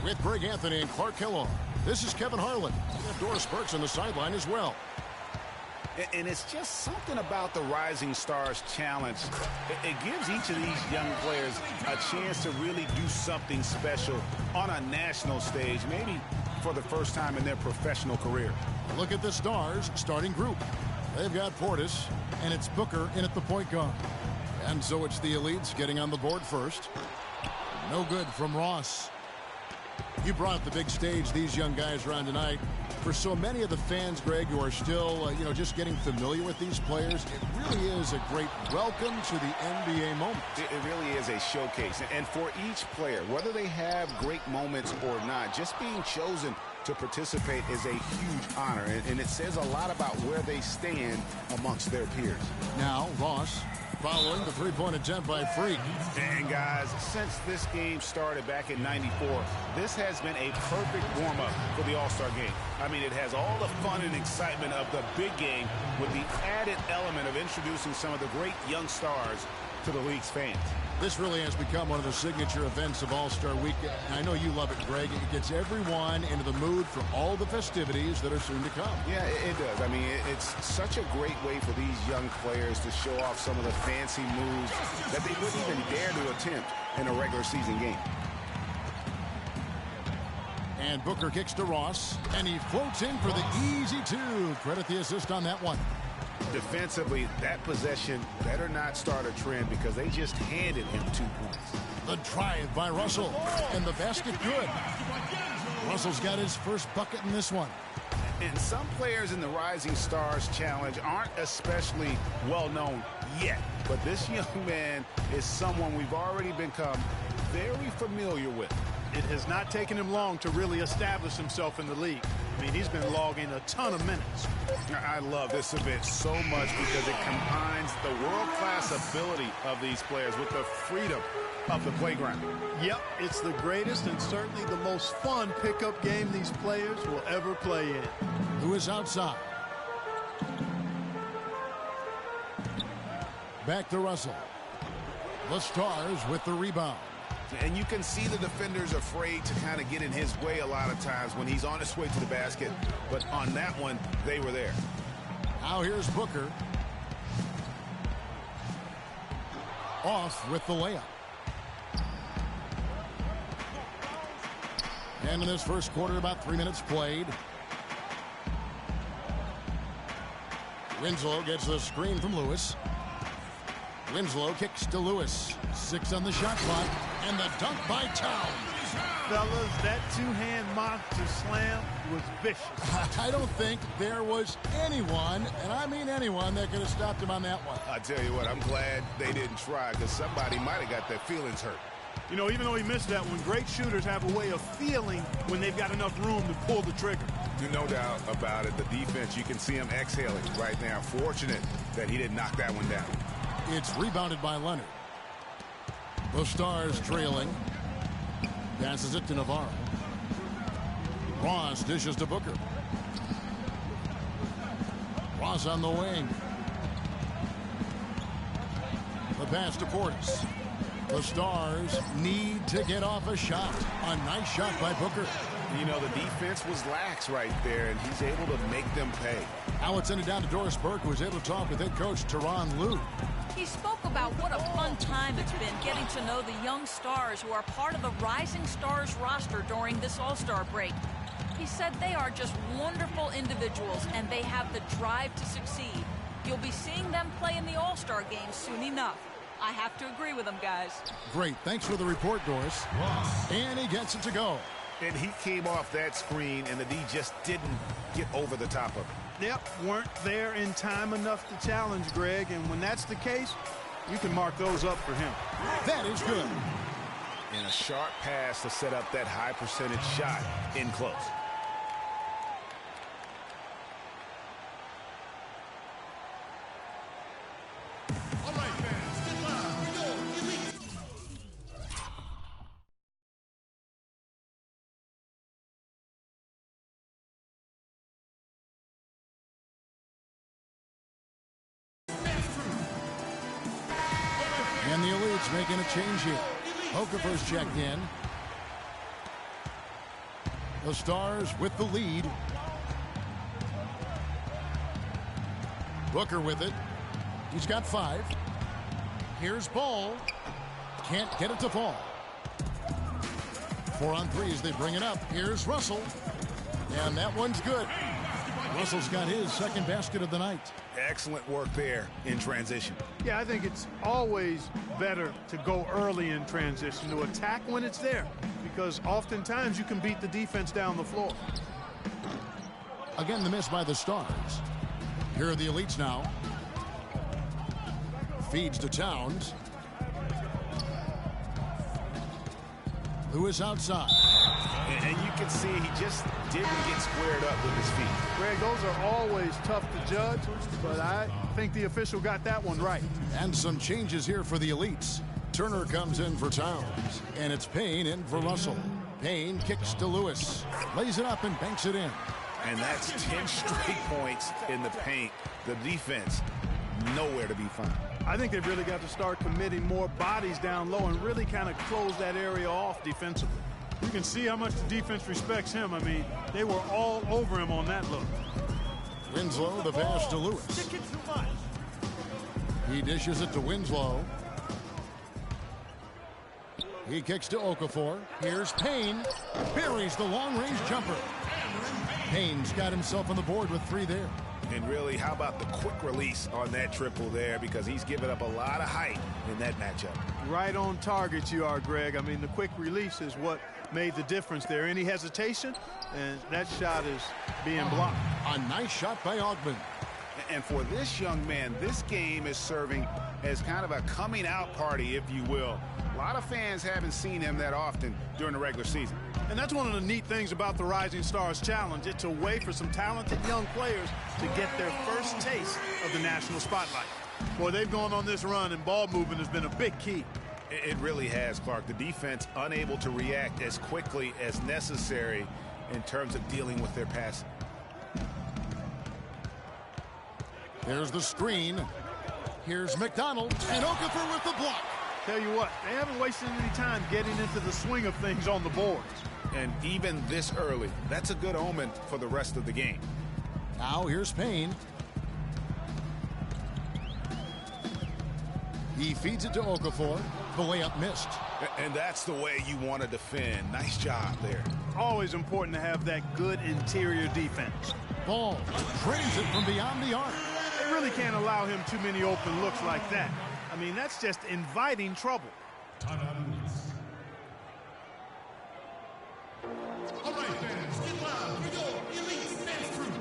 With Greg Anthony and Clark Kellogg, this is Kevin Harlan. And Doris Burke's on the sideline as well. And it's just something about the Rising Stars Challenge. It gives each of these young players a chance to really do something special on a national stage, maybe for the first time in their professional career. Look at the Stars starting group. They've got Portis, and it's Booker in at the point guard. And so it's the elites getting on the board first. No good from Ross. You brought the big stage these young guys around tonight. For so many of the fans, Greg, who are still, just getting familiar with these players, it really is a great welcome to the NBA moment. It really is a showcase. And for each player, whether they have great moments or not, just being chosen to participate is a huge honor. And it says a lot about where they stand amongst their peers. Now, Ross following the three-point attempt by Freak. And guys, since this game started back in '94, this has been a perfect warm-up for the All-Star game. I mean, it has all the fun and excitement of the big game with the added element of introducing some of the great young stars to the league's fans. This really has become one of the signature events of All-Star Week. I know you love it, Greg. It gets everyone into the mood for all the festivities that are soon to come. Yeah, it does. I mean, it's such a great way for these young players to show off some of the fancy moves that they wouldn't even dare to attempt in a regular season game. And Booker kicks to Ross, and he floats in for the easy two. Credit the assist on that one. Defensively, that possession better not start a trend because they just handed him 2 points. The drive by Russell, and the basket good. Russell's got his first bucket in this one. And some players in the Rising Stars Challenge aren't especially well known yet. But this young man is someone we've already become very familiar with. It has not taken him long to really establish himself in the league. I mean, he's been logging a ton of minutes. I love this event so much because it combines the world-class ability of these players with the freedom of the playground. Yep, it's the greatest and certainly the most fun pickup game these players will ever play in. Who is outside? Back to Russell. The Stars with the rebound. And you can see the defenders afraid to kind of get in his way a lot of times when he's on his way to the basket. But on that one, they were there. Now here's Booker. Off with the layup. And in this first quarter, about 3 minutes played. Winslow gets the screen from Lewis. Winslow kicks to Lewis. 6 on the shot clock. And the dunk by Towns. Fellas, that two-hand monster slam was vicious. I don't think there was anyone, and I mean anyone, that could have stopped him on that one. I tell you what, I'm glad they didn't try because somebody might have got their feelings hurt. You know, even though he missed that one, great shooters have a way of feeling when they've got enough room to pull the trigger. No doubt about it. The defense, you can see him exhaling right now. Fortunate that he didn't knock that one down. It's rebounded by Leonard. The Stars trailing. Passes it to Navarro. Ross dishes to Booker. Ross on the wing. The pass to Portis. The Stars need to get off a shot. A nice shot by Booker. You know, the defense was lax right there, and he's able to make them pay. Now it's send it down to Doris Burke, who was able to talk with head coach Tyronn Lue. He spoke about what a fun time it's been getting to know the young stars who are part of the Rising Stars roster during this All-Star break. He said they are just wonderful individuals and they have the drive to succeed. You'll be seeing them play in the All-Star game soon enough. I have to agree with him, guys. Great. Thanks for the report, Doris. And he gets it to go. And he came off that screen, and the D just didn't get over the top of it. Yep, weren't there in time enough to challenge Greg, and when that's the case, you can mark those up for him. That is good. And a sharp pass to set up that high percentage shot in close. All right, fans, get loud. We go. Elite. And the Elites making a change here. Okafor's checked in. The Stars with the lead. Booker with it. He's got 5. Here's Ball. Can't get it to fall. 4 on 3 as they bring it up. Here's Russell. And that one's good. Russell's got his second basket of the night. Excellent work there in transition. Yeah, I think it's always better to go early in transition, to attack when it's there, because oftentimes you can beat the defense down the floor. Again, the miss by the Stars. Here are the Elites now. Feeds to Towns. Lewis outside. And you can see he just didn't get squared up with his feet. Greg, those are always tough to judge, but I think the official got that one right. And some changes here for the Elites. Turner comes in for Towns, and it's Payne in for Russell. Payne kicks to Lewis, lays it up and banks it in. And that's 10 straight points in the paint. The defense, nowhere to be found. I think they've really got to start committing more bodies down low and really kind of close that area off defensively. You can see how much the defense respects him. I mean, they were all over him on that look. Winslow, the pass to Lewis. He dishes it to Winslow. He kicks to Okafor. Here's Payne. Buries the long-range jumper. Payne's got himself on the board with 3 there. And really, how about the quick release on that triple there, because he's given up a lot of height in that matchup. Right on target you are, Greg. I mean, the quick release is what made the difference there. Any hesitation, and that shot is being blocked. A nice shot by Augmon. And for this young man, this game is serving as kind of a coming out party, if you will. A lot of fans haven't seen him that often during the regular season. And that's one of the neat things about the Rising Stars Challenge. It's a way for some talented young players to get their first taste of the national spotlight. Boy, they've gone on this run, and ball movement has been a big key. It really has, Clark. The defense unable to react as quickly as necessary in terms of dealing with their passing. There's the screen. Here's McDonald, and Okafor with the block. Tell you what, they haven't wasted any time getting into the swing of things on the boards. And even this early, that's a good omen for the rest of the game. Now here's Payne. He feeds it to Okafor. The layup missed. And that's the way you want to defend. Nice job there. Always important to have that good interior defense. Ball drains it from beyond the arc. They really can't allow him too many open looks like that. I mean, that's just inviting trouble. All right, fans, get loud for your Elite Dance Crew.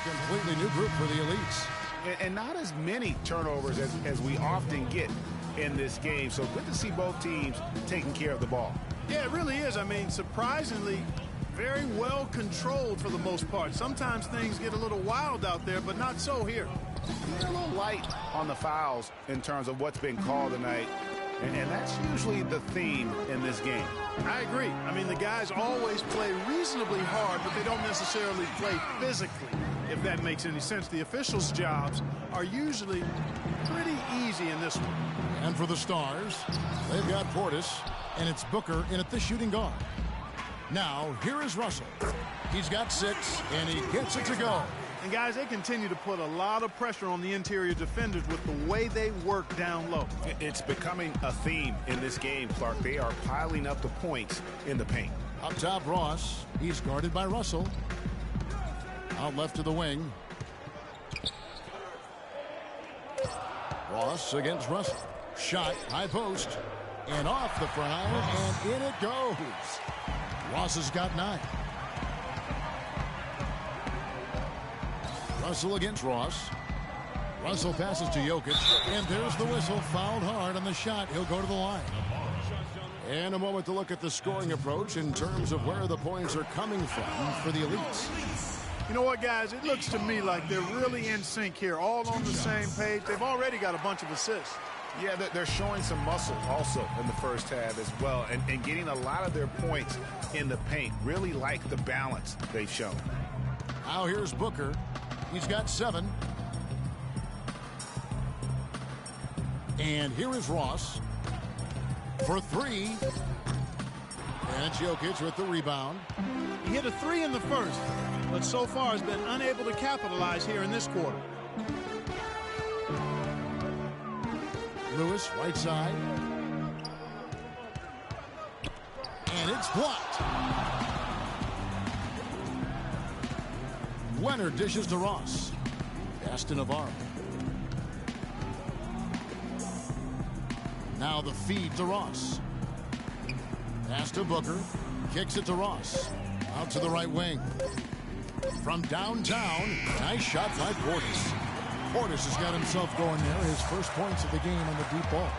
Completely new group for the Elites. And not as many turnovers as we often get in this game. So good to see both teams taking care of the ball. Yeah, it really is. I mean, surprisingly, very well controlled for the most part. Sometimes things get a little wild out there, but not so here. They're a little light on the fouls in terms of what's been called tonight. And that's usually the theme in this game. I agree. I mean, the guys always play reasonably hard, but they don't necessarily play physically, if that makes any sense. The officials' jobs are usually pretty easy in this one. And for the Stars, they've got Portis, and it's Booker in at the shooting guard. Now, here is Russell. He's got 6, and he gets it to go. And, guys, they continue to put a lot of pressure on the interior defenders with the way they work down low. It's becoming a theme in this game, Clark. They are piling up the points in the paint. Up top, Ross. He's guarded by Russell. Out left to the wing. Ross against Russell. Shot, high post, and off the front, and in it goes. Ross has got 9. Russell against Ross. Russell passes to Jokic, and there's the whistle. Fouled hard on the shot. He'll go to the line. And a moment to look at the scoring approach in terms of where the points are coming from for the Elites. You know what, guys? It looks to me like they're really in sync here, all on the same page. They've already got a bunch of assists. Yeah, they're showing some muscle also in the first half as well, and getting a lot of their points in the paint. Really like the balance they've shown. Now here's Booker. He's got 7. And here is Ross for 3. And Jokic with the rebound. He hit a 3 in the first, but so far has been unable to capitalize here in this quarter. Lewis, right side. And it's blocked. Leonard dishes to Ross. Pass to Navarro. Now the feed to Ross. Pass to Booker. Kicks it to Ross. Out to the right wing. From downtown, nice shot by Portis. Portis has got himself going there. His first points of the game on the deep ball.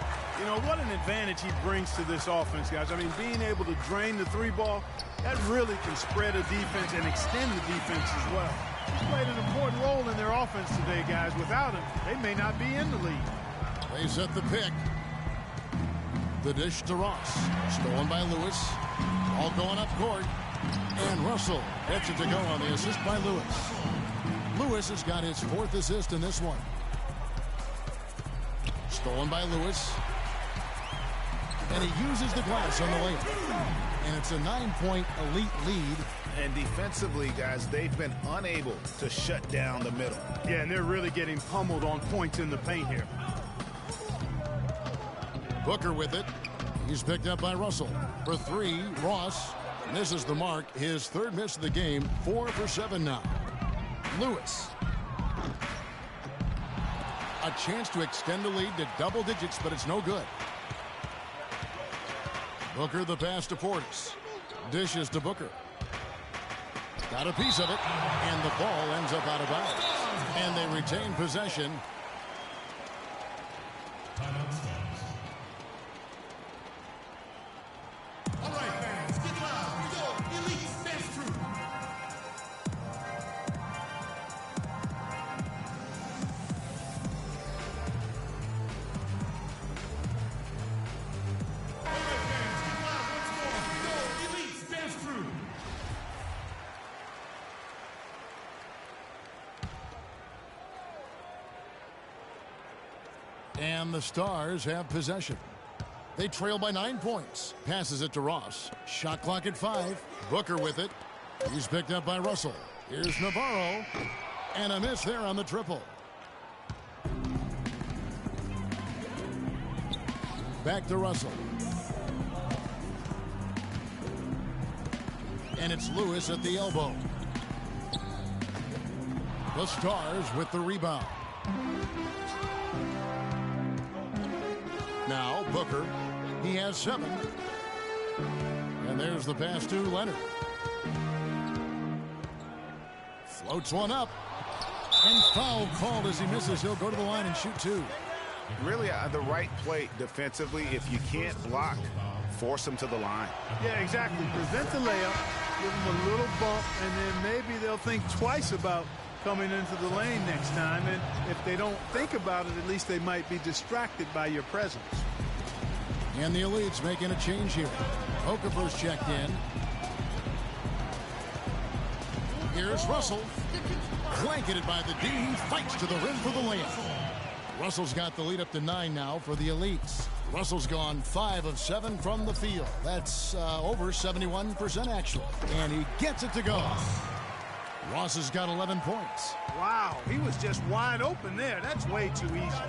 You know, what an advantage he brings to this offense, guys. I mean, being able to drain the 3-ball, that really can spread a defense and extend the defense as well. He played an important role in their offense today, guys. Without him, they may not be in the lead. They set the pick. The dish to Ross. Stolen by Lewis. All going up court. And Russell gets it to go on the assist by Lewis. Lewis has got his 4th assist in this one. Stolen by Lewis. And he uses the glass on the layup. And it's a 9-point elite lead. And defensively, guys, they've been unable to shut down the middle. Yeah, and they're really getting pummeled on points in the paint here. Booker with it. He's picked up by Russell. For 3, Ross misses the mark. His 3rd miss of the game. 4 for 7 now. Lewis. A chance to extend the lead to double digits, but it's no good. Booker the pass to Portis. Dishes to Booker. Got a piece of it, and the ball ends up out of bounds. And they retain possession. All right, fans, get loud. We go. Elite dance crew. All right, fans, get loud once more. We go. Elite dance crew. And the Stars have possession. They trail by 9 points. Passes it to Ross. Shot clock at 5. Booker with it. He's picked up by Russell. Here's Navarro. And a miss there on the triple. Back to Russell. And it's Lewis at the elbow. The Stars with the rebound. Now Booker. He has 7. And there's the pass to Leonard. Floats one up. And foul called as he misses. He'll go to the line and shoot 2. Really the right play defensively. If you can't block, force them to the line. Yeah, exactly. Prevent the layup, give them a little bump, and then maybe they'll think twice about coming into the lane next time. And if they don't think about it, at least they might be distracted by your presence. And the Elite's making a change here. Okafor's checked in. Here's Russell. Blanketed by the D. He fights to the rim for the layup. Russell's got the lead up to 9 now for the Elites. Russell's gone 5 of 7 from the field. That's over 71% actually. And he gets it to go. Ross has got 11 points. Wow, he was just wide open there. That's way too easy.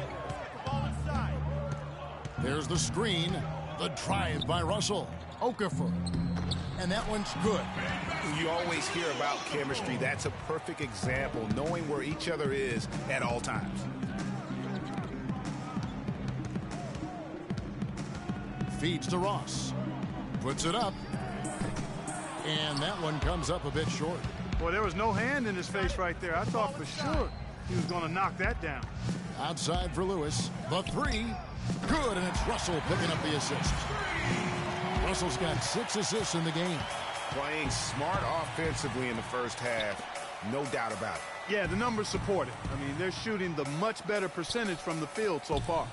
There's the screen. The drive by Russell. Okafor. And that one's good. You always hear about chemistry. That's a perfect example, knowing where each other is at all times. Feeds to Ross. Puts it up. And that one comes up a bit short. Boy, there was no hand in his face right there. I thought for sure he was going to knock that down. Outside for Lewis. The 3. Good, and it's Russell picking up the assist. Russell's got 6 assists in the game. Playing smart offensively in the first half. no doubt about it. Yeah, the numbers support it. I mean, they're shooting the much better percentage from the field so far.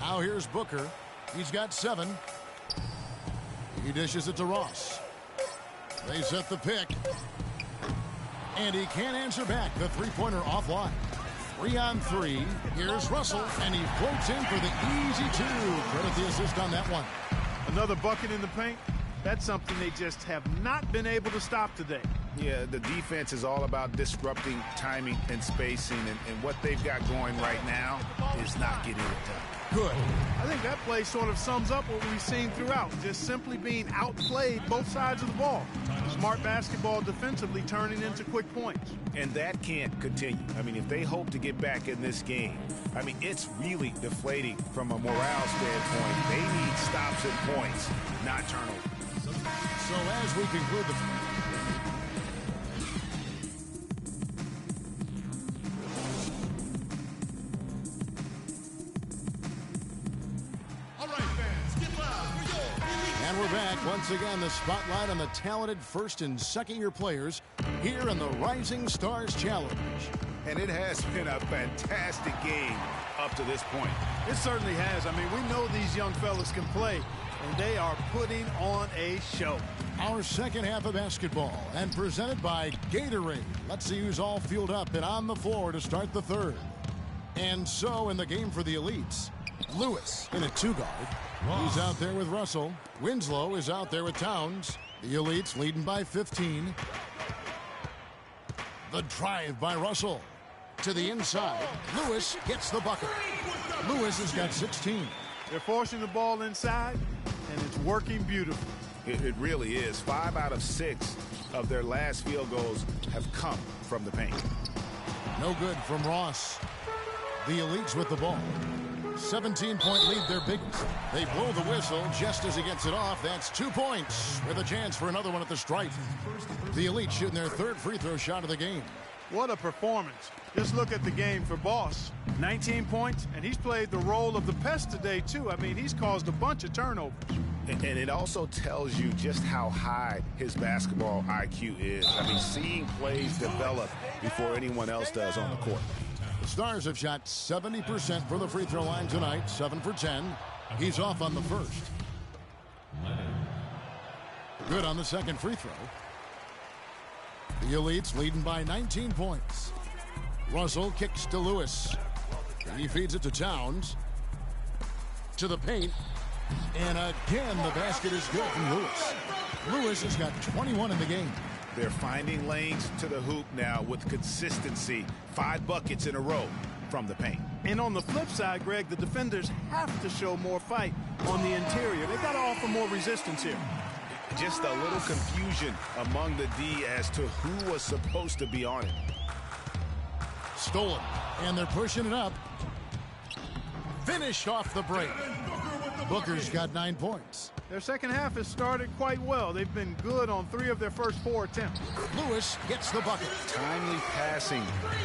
Now here's Booker. He's got 7. He dishes it to Ross. They set the pick. And he can't answer back. The three-pointer offline. 3-on-3. Here's Russell, and he floats in for the easy 2. Credit the assist on that one. Another bucket in the paint. That's something they just have not been able to stop today. Yeah, the defense is all about disrupting timing and spacing, and what they've got going right now is not getting it done. Good. I think that play sort of sums up what we've seen throughout, just simply being outplayed both sides of the ball. Smart basketball defensively turning into quick points. And that can't continue. I mean, if they hope to get back in this game, I mean, it's really deflating from a morale standpoint. They need stops and points, not turnovers. So as we conclude the... And we're back. Once again, the spotlight on the talented first and second-year players here in the Rising Stars Challenge. And it has been a fantastic game up to this point. It certainly has. I mean, we know these young fellas can play, and they are putting on a show. Our second half of basketball, and presented by Gatorade. Let's see who's all fueled up and on the floor to start the third. And so in the game for the elites, Lewis in a 2-guard. He's out there with Russell. Winslow is out there with Towns. The elites leading by 15. The drive by Russell. To the inside. Lewis gets the bucket. Lewis has got 16. They're forcing the ball inside, and it's working beautifully. It really is. 5 out of 6 of their last field goals have come from the paint. No good from Ross. The elites with the ball. 17-point lead, their biggest. They blow the whistle just as he gets it off. That's 2 points with a chance for another one at the stripe. The elite shooting their third free throw shot of the game. What a performance. Just look at the game for Boss. 19 points, and he's played the role of the pest today, too. I mean, he's caused a bunch of turnovers. And it also tells you just how high his basketball IQ is. I mean, seeing plays develop before anyone else does on the court. The Stars have shot 70% from the free throw line tonight, 7 for 10. He's off on the first. Good on the second free throw. The elites leading by 19 points. Russell kicks to Lewis. He feeds it to Towns. To the paint. And again, the basket is good from Lewis. Lewis has got 21 in the game. They're finding lanes to the hoop now with consistency. 5 buckets in a row from the paint. And on the flip side, Greg, the defenders have to show more fight on the interior. They've got to offer more resistance here. Just a little confusion among the D as to who was supposed to be on it. Stolen. And they're pushing it up. Finished off the break. Booker's got 9 points. Their second half has started quite well. They've been good on 3 of their first 4 attempts. Lewis gets the bucket. Timely passing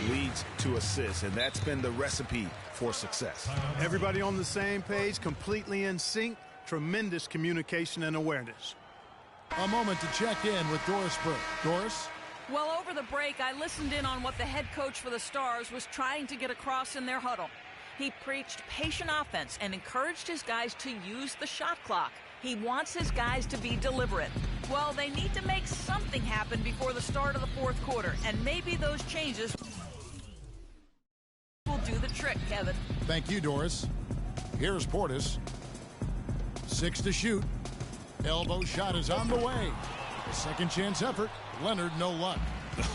leads to assists, and that's been the recipe for success. Everybody on the same page, completely in sync. Tremendous communication and awareness. A moment to check in with Doris Burke. Doris? Well, over the break, I listened in on what the head coach for the Stars was trying to get across in their huddle. He preached patient offense and encouraged his guys to use the shot clock. He wants his guys to be deliberate. Well, they need to make something happen before the start of the fourth quarter, and maybe those changes will do the trick, Kevin. Thank you, Doris. Here's Portis. 6 to shoot. Elbow shot is on the way. A second chance effort. Leonard, no luck.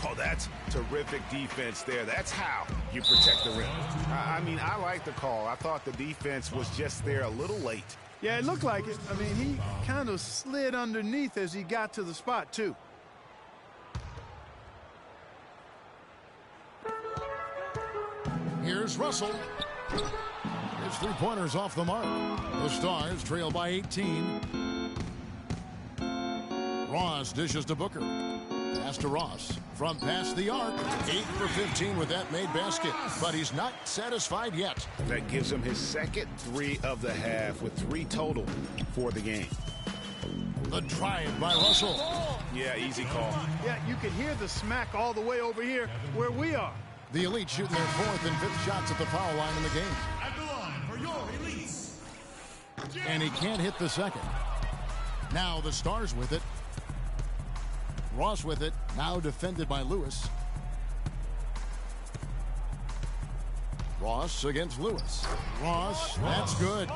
Oh, that's terrific defense there. That's how you protect the rim. I mean, I like the call. I thought the defense was just there a little late. Yeah, it looked like it. I mean, he kind of slid underneath as he got to the spot, too. Here's Russell. His three-pointer's off the mark. The Stars trail by 18. Ross dishes to Booker. Pass to Ross. From past the arc. 8 for 15 with that made basket. But he's not satisfied yet. That gives him his second 3 of the half with 3 total for the game. The drive by Russell. Yeah, easy call. Yeah, you can hear the smack all the way over here where we are. The Elite shooting their 4th and 5th shots at the foul line in the game. At the line for your Elites. And he can't hit the second. Now the Stars with it. Ross with it. Now defended by Lewis. Ross against Lewis. Ross, that's good.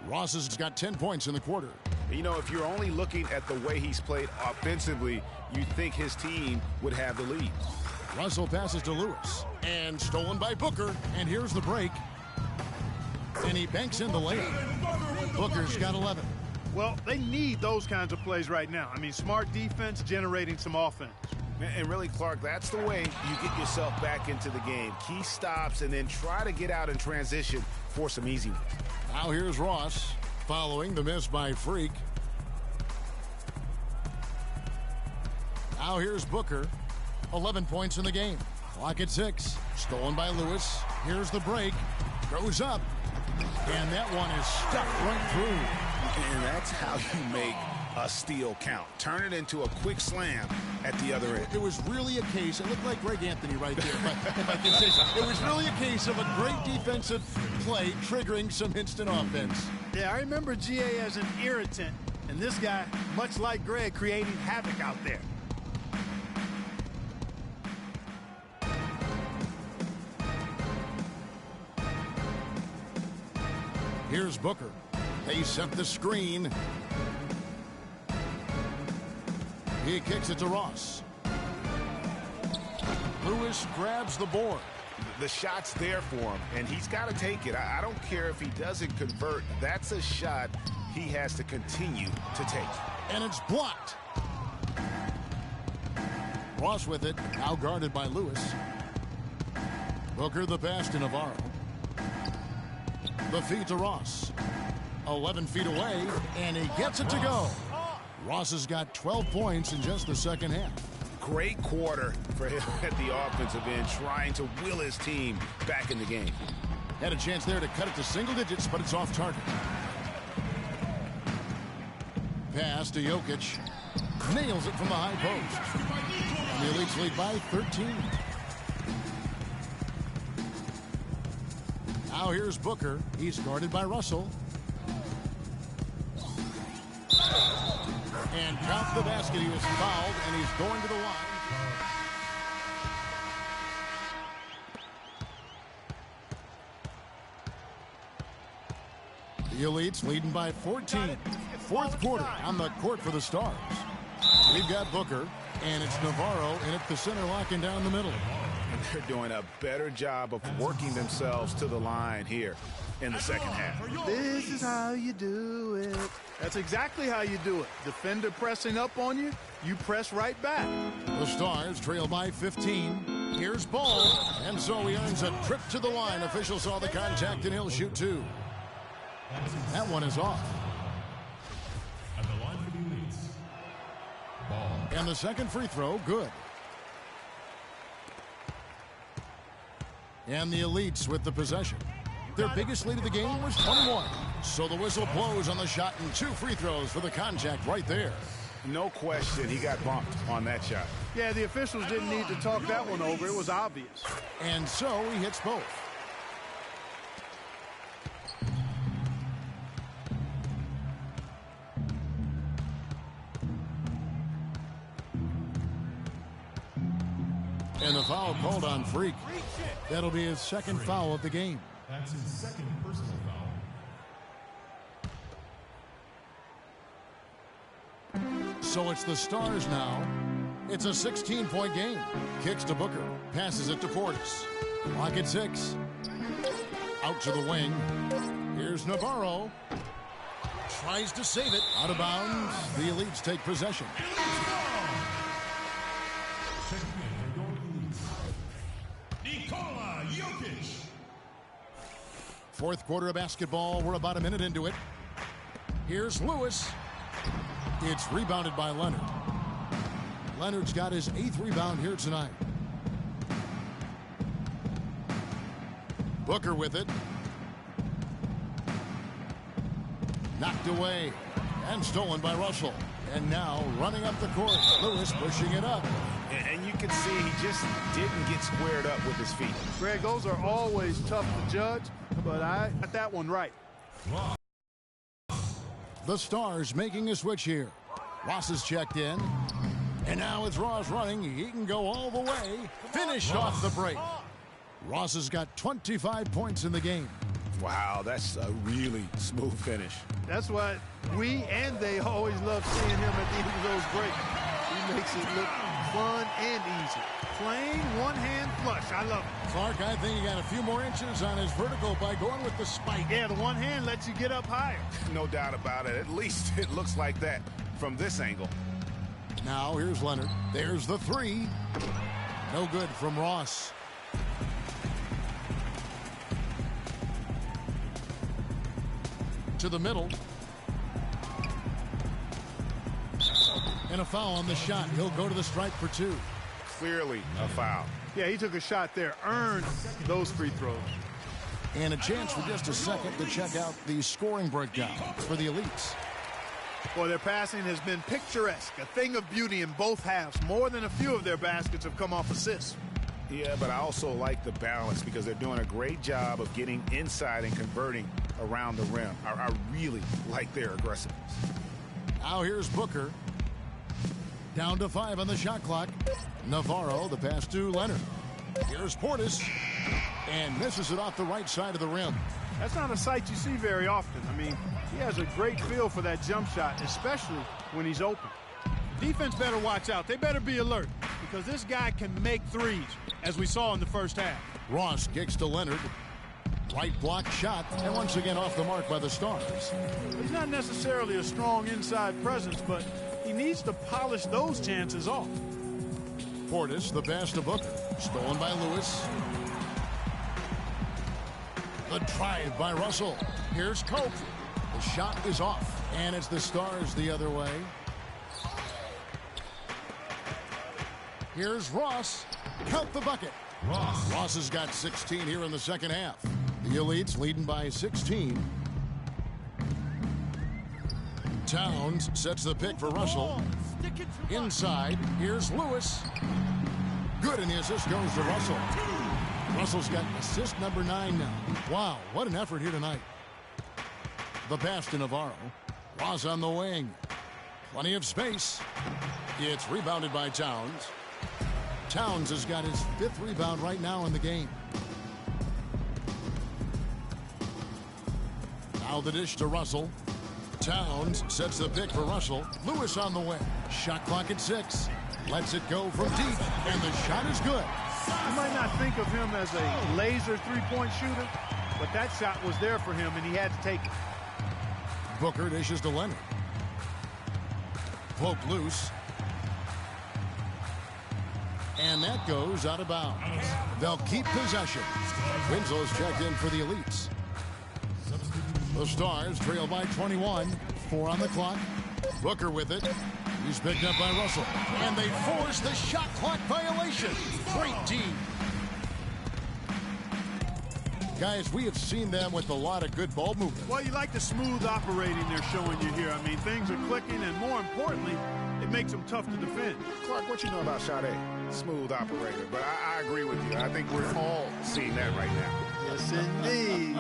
Ross has got 10 points in the quarter. You know, if you're only looking at the way he's played offensively, you'd think his team would have the lead. Russell passes to Lewis. And stolen by Booker. And here's the break. And he banks in the layup. Booker's got 11. Well, they need those kinds of plays right now. I mean, smart defense generating some offense. And really, Clark, that's the way you get yourself back into the game. Key stops and then try to get out in transition for some easy ones. Now here's Ross following the miss by Freak. Now here's Booker. 11 points in the game. Clock at 6. Stolen by Lewis. Here's the break. Goes up. And that one is stuck right through. And that's how you make a steal count. Turn it into a quick slam at the other end. It was really a case, it looked like Greg Anthony right there, if I can say so. It was really a case of a great defensive play triggering some instant offense. Yeah, I remember GA as an irritant, and this guy, much like Greg, creating havoc out there. Here's Booker. They set the screen. He kicks it to Ross. Lewis grabs the board. The shot's there for him, and he's got to take it. I don't care if he doesn't convert. That's a shot he has to continue to take. And it's blocked. Ross with it, now guarded by Lewis. Booker the pass to Navarro. The feed to Ross. 11 feet away, and he gets it to go. Ross has got 12 points in just the second half. Great quarter for him at the offensive end, trying to will his team back in the game. Had a chance there to cut it to single digits, but it's off target. Pass to Jokic. Nails it from the high post. And the Elites lead by 13. Now here's Booker. He's guarded by Russell. And count the basket. He was fouled, and he's going to the line. The Elites leading by 14. Fourth quarter on the court for the Stars. We've got Booker, and it's Navarro in at the center, locking down the middle. And they're doing a better job of working themselves to the line here in the second half. This is how you do it. That's exactly how you do it. Defender pressing up on you, you press right back. The Stars trail by 15. Here's Ball, and so he earns a trip to the line. Official saw the contact, and he'll shoot two. That one is off. At the line for the Elites. Ball. And the second free throw, good. And the Elites with the possession. Their biggest lead of the game was 21. So the whistle blows on the shot, and two free throws for the contact right there. No question, he got bumped on that shot. Yeah, the officials didn't need to talk that one over. It was obvious. And so he hits both. And the foul called on Freak. That'll be his second foul of the game. That's his second personal foul. So it's the Stars now. It's a 16-point game. Kicks to Booker. Passes it to Portis. Clock at 6. Out to the wing. Here's Navarro. Tries to save it. Out of bounds. The Elites take possession. Checking in for your Elites. Nikola Jokic. Fourth quarter of basketball. We're about a minute into it. Here's Lewis. It's rebounded by Leonard. Leonard's got his 8th rebound here tonight. Booker with it. Knocked away and stolen by Russell. And now running up the court. Lewis pushing it up. And you can see he just didn't get squared up with his feet. Greg, those are always tough to judge, but I got that one right. The Stars making a switch here. Ross is checked in. And now it's Ross running. He can go all the way. Finished off the break. Ross has got 25 points in the game. Wow, that's a really smooth finish. That's what we and they always love seeing him at the end of those breaks. He makes it look fun and easy. Plain one-hand flush. I love it. Clark, I think he got a few more inches on his vertical by going with the spike. Yeah, the one hand lets you get up higher. No doubt about it. At least it looks like that from this angle. Now here's Leonard. There's the three. No good from Ross. To the middle. And a foul on the shot. He'll go to the stripe for two. Clearly a foul. Yeah, he took a shot there, earned those free throws. And a chance for just a second to check out the scoring breakdown for the Elites. Boy, their passing has been picturesque, a thing of beauty in both halves. More than a few of their baskets have come off assists. Yeah, but I also like the balance because they're doing a great job of getting inside and converting around the rim. I really like their aggressiveness. Now here's Booker. Down to 5 on the shot clock. Navarro, the pass to Leonard. Here's Portis. And misses it off the right side of the rim. That's not a sight you see very often. I mean, he has a great feel for that jump shot, especially when he's open. Defense better watch out. They better be alert because this guy can make threes, as we saw in the first half. Ross kicks to Leonard. Right block shot, and once again off the mark by the Stars. He's not necessarily a strong inside presence, but he needs to polish those chances off. Portis, the pass to Booker. Stolen by Lewis. The drive by Russell. Here's Cope. The shot is off, and it's the Stars the other way. Here's Ross. Count the bucket. Ross has got 16 here in the second half. The Elites leading by 16. Towns sets the pick for Russell. Inside, here's Lewis. Good, and the assist goes to Russell. Russell's got assist number 9 now. Wow, what an effort here tonight. The pass to Navarro. Ross on the wing. Plenty of space. It's rebounded by Towns. Towns has got his 5th rebound right now in the game. Now the dish to Russell. Towns sets the pick for Russell. Lewis on the way. Shot clock at 6. Lets it go from deep, and the shot is good. You might not think of him as a laser three-point shooter, but that shot was there for him, and he had to take it. Booker dishes to Leonard. Pope loose. And that goes out of bounds. They'll keep possession. Winslow's checked in for the Elites. The Stars trail by 21. 4 on the clock. Booker with it. He's picked up by Russell. And they force the shot clock violation. Great team. Guys, we have seen them with a lot of good ball movement. Well, you like the smooth operating they're showing you here. I mean, things are clicking, and more importantly, it makes them tough to defend. Clark, what you know about Sade? Smooth operator, but I agree with you. I think we're all seeing that right now. Yes, indeed.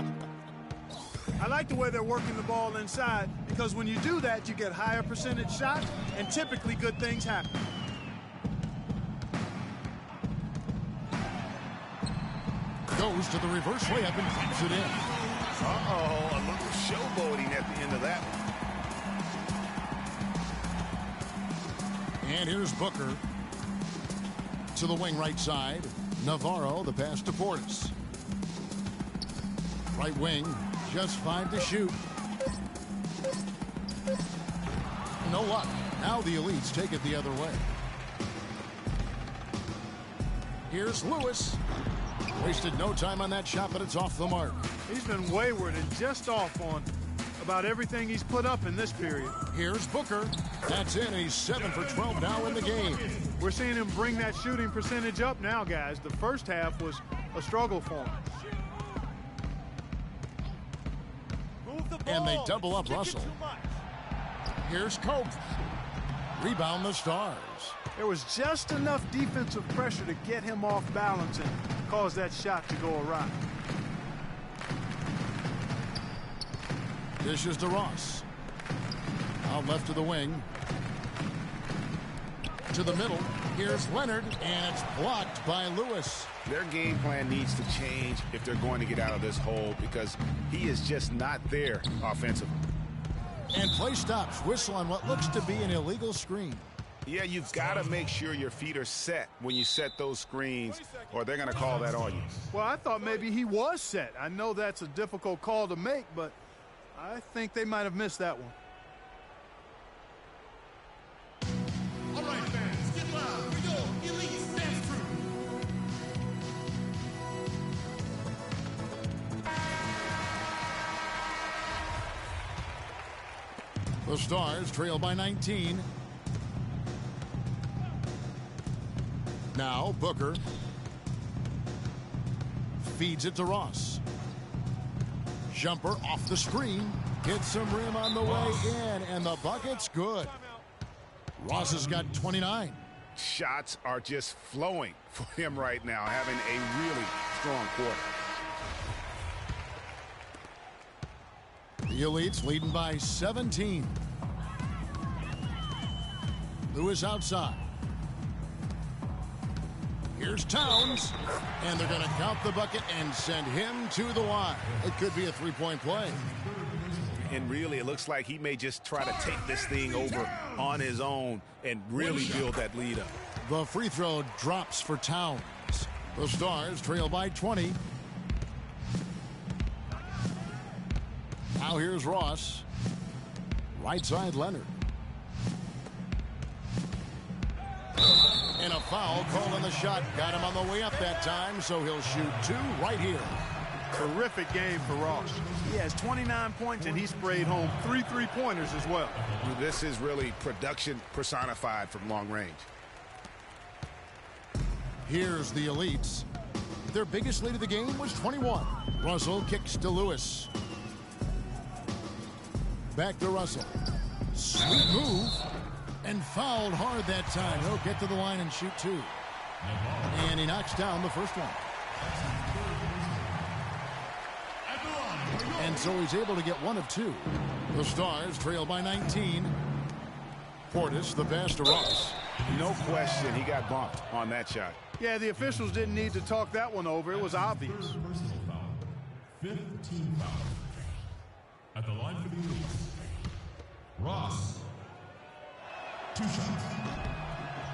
I like the way they're working the ball inside because when you do that, you get higher percentage shots, and typically good things happen. Goes to the reverse layup and puts it in. Uh-oh, a little showboating at the end of that one. And here's Booker. To the wing right side. Navarro, the pass to Portis. Right wing, just 5 to shoot. No luck. Now the Elites take it the other way. Here's Lewis. Wasted no time on that shot, but it's off the mark. He's been wayward and just off on about everything he's put up in this period. Here's Booker. That's in. He's 7 for 12 now in the game. We're seeing him bring that shooting percentage up now, guys. The first half was a struggle for him. And they double up Russell. Here's Cope. Rebound the Stars. There was just enough defensive pressure to get him off balance and cause that shot to go awry. Dishes to Ross. Out left to the wing. To the middle. Here's Leonard, and it's blocked by Lewis. Their game plan needs to change if they're going to get out of this hole because he is just not there offensively. And play stops. Whistle on what looks to be an illegal screen. Yeah, you've got to make sure your feet are set when you set those screens, or they're going to call that on you. Well, I thought maybe he was set. I know that's a difficult call to make, but I think they might have missed that one. All right, fans, get loud for your Elite Dance Crew. The Stars trail by 19. Now Booker feeds it to Ross. Jumper off the screen. Hits some rim on the way in, and the bucket's good. Ross has got 29. Shots are just flowing for him right now, having a really strong quarter. The Elites leading by 17. Lewis outside. Here's Towns, and they're going to count the bucket and send him to the line. It could be a three-point play. And really, it looks like he may just try to take this thing over on his own and really build that lead up. The free throw drops for Towns. The Stars trail by 20. Now here's Ross. Right side Leonard. And a foul called on the shot. Got him on the way up that time, so he'll shoot two right here. Terrific game for Ross. He has 29 points, and he sprayed home 3 3-pointers as well. This is really production personified from long range. Here's the Elites. Their biggest lead of the game was 21. Russell kicks to Lewis. Back to Russell. Sweet move. And fouled hard that time. He'll get to the line and shoot two. And he knocks down the first one. And so he's able to get one of two. The Stars trail by 19. Portis, the pass to Ross. No question he got bumped on that shot. Yeah, the officials didn't need to talk that one over. It was obvious. Personal foul. 5th team foul. At the line for the Elites, Ross. 2 shots.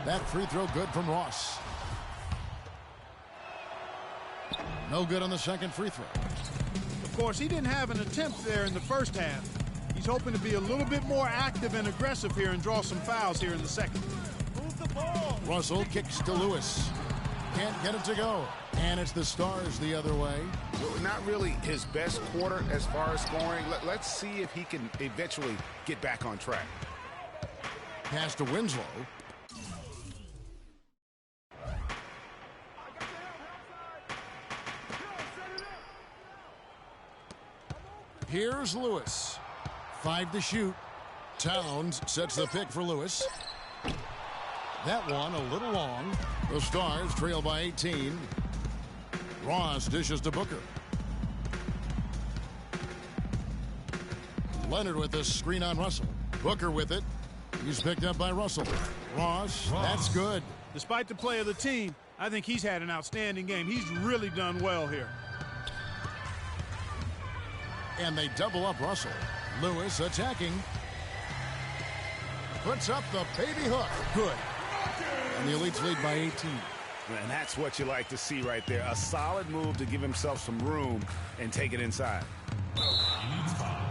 That free throw good from Ross. No good on the second free throw. Of course, he didn't have an attempt there in the first half. He's hoping to be a little bit more active and aggressive here and draw some fouls here in the second. Move the ball. Russell kicks to Lewis. Can't get it to go. And it's the Stars the other way. Well, not really his best quarter as far as scoring. Let's see if he can eventually get back on track. Pass to Winslow. Here's Lewis. 5 to shoot. Towns sets the pick for Lewis. That one a little long. The Stars trail by 18. Ross dishes to Booker. Leonard with the screen on Russell. Booker with it. He's picked up by Russell. Ross, that's good. Despite the play of the team, I think he's had an outstanding game. He's really done well here. And they double up Russell. Lewis attacking. Puts up the baby hook. Good. And the Elites lead by 18. And that's what you like to see right there. A solid move to give himself some room and take it inside. Elites foul.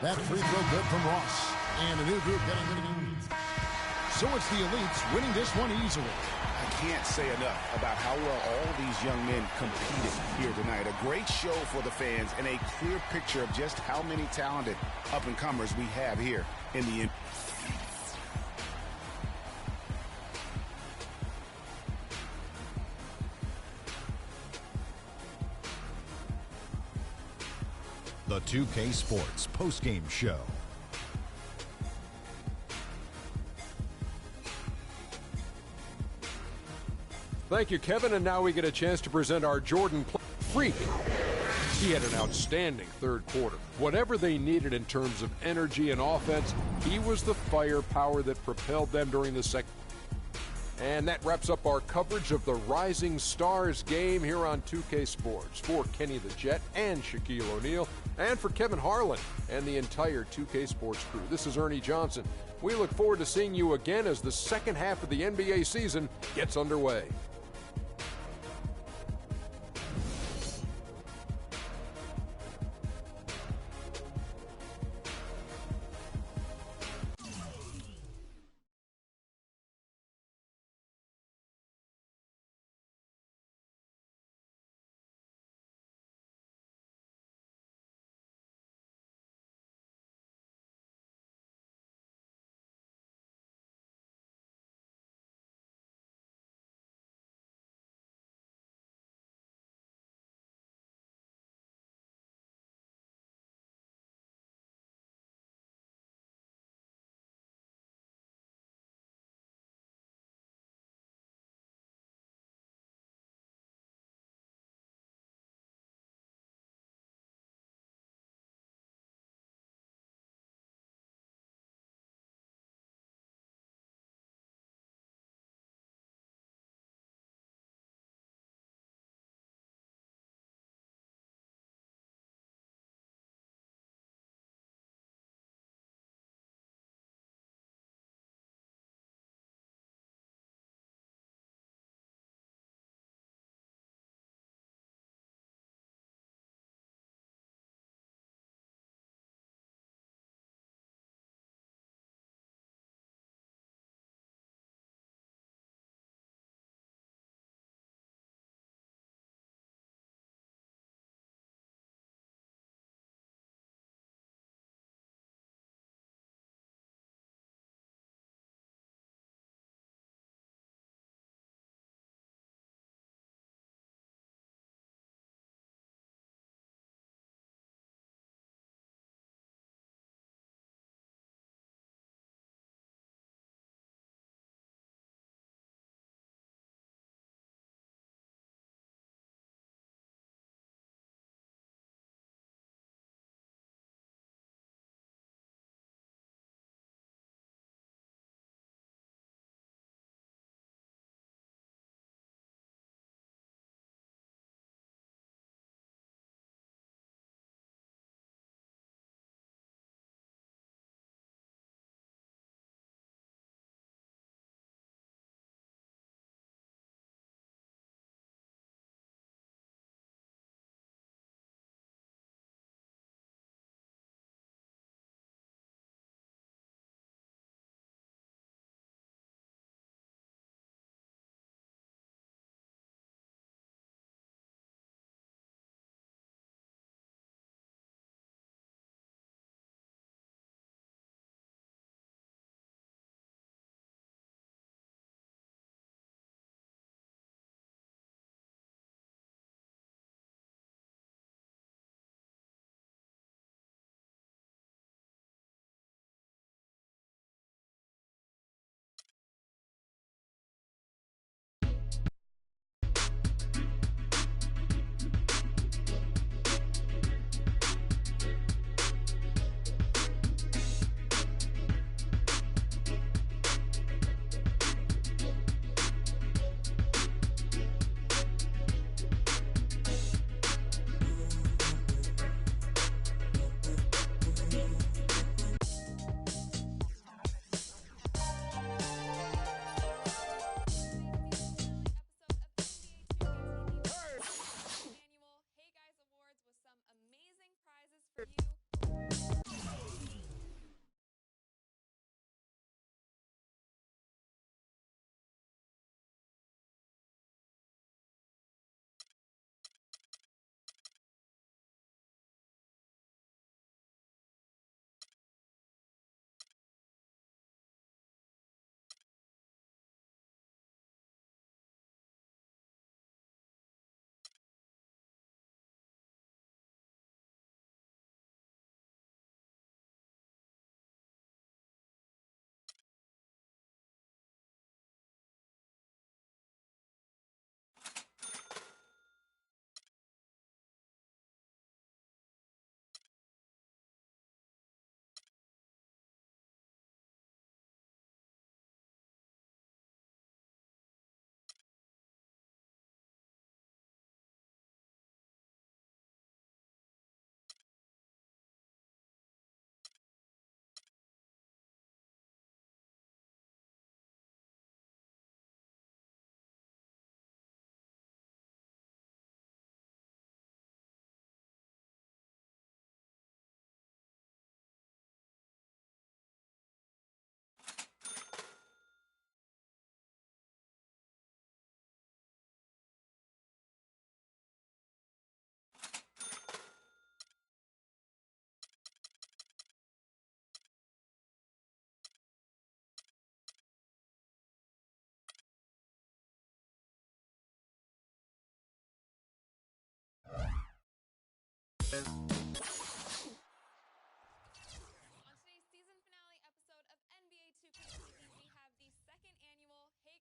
That free throw good from Ross. And a new group getting rid of the So it's the Elites winning this one easily. I can't say enough about how well all these young men competed here tonight. A great show for the fans and a clear picture of just how many talented up-and-comers we have here in the the 2K Sports postgame show. Thank you, Kevin. And now we get a chance to present our Jordan Freak. He had an outstanding third quarter. Whatever they needed in terms of energy and offense, he was the firepower that propelled them during the second. And that wraps up our coverage of the Rising Stars game here on 2K Sports. For Kenny the Jet and Shaquille O'Neal, and for Kevin Harlan and the entire 2K Sports crew, this is Ernie Johnson. We look forward to seeing you again as the second half of the NBA season gets underway. today's season finale episode of NBA 2K TV, we have the second annual Hey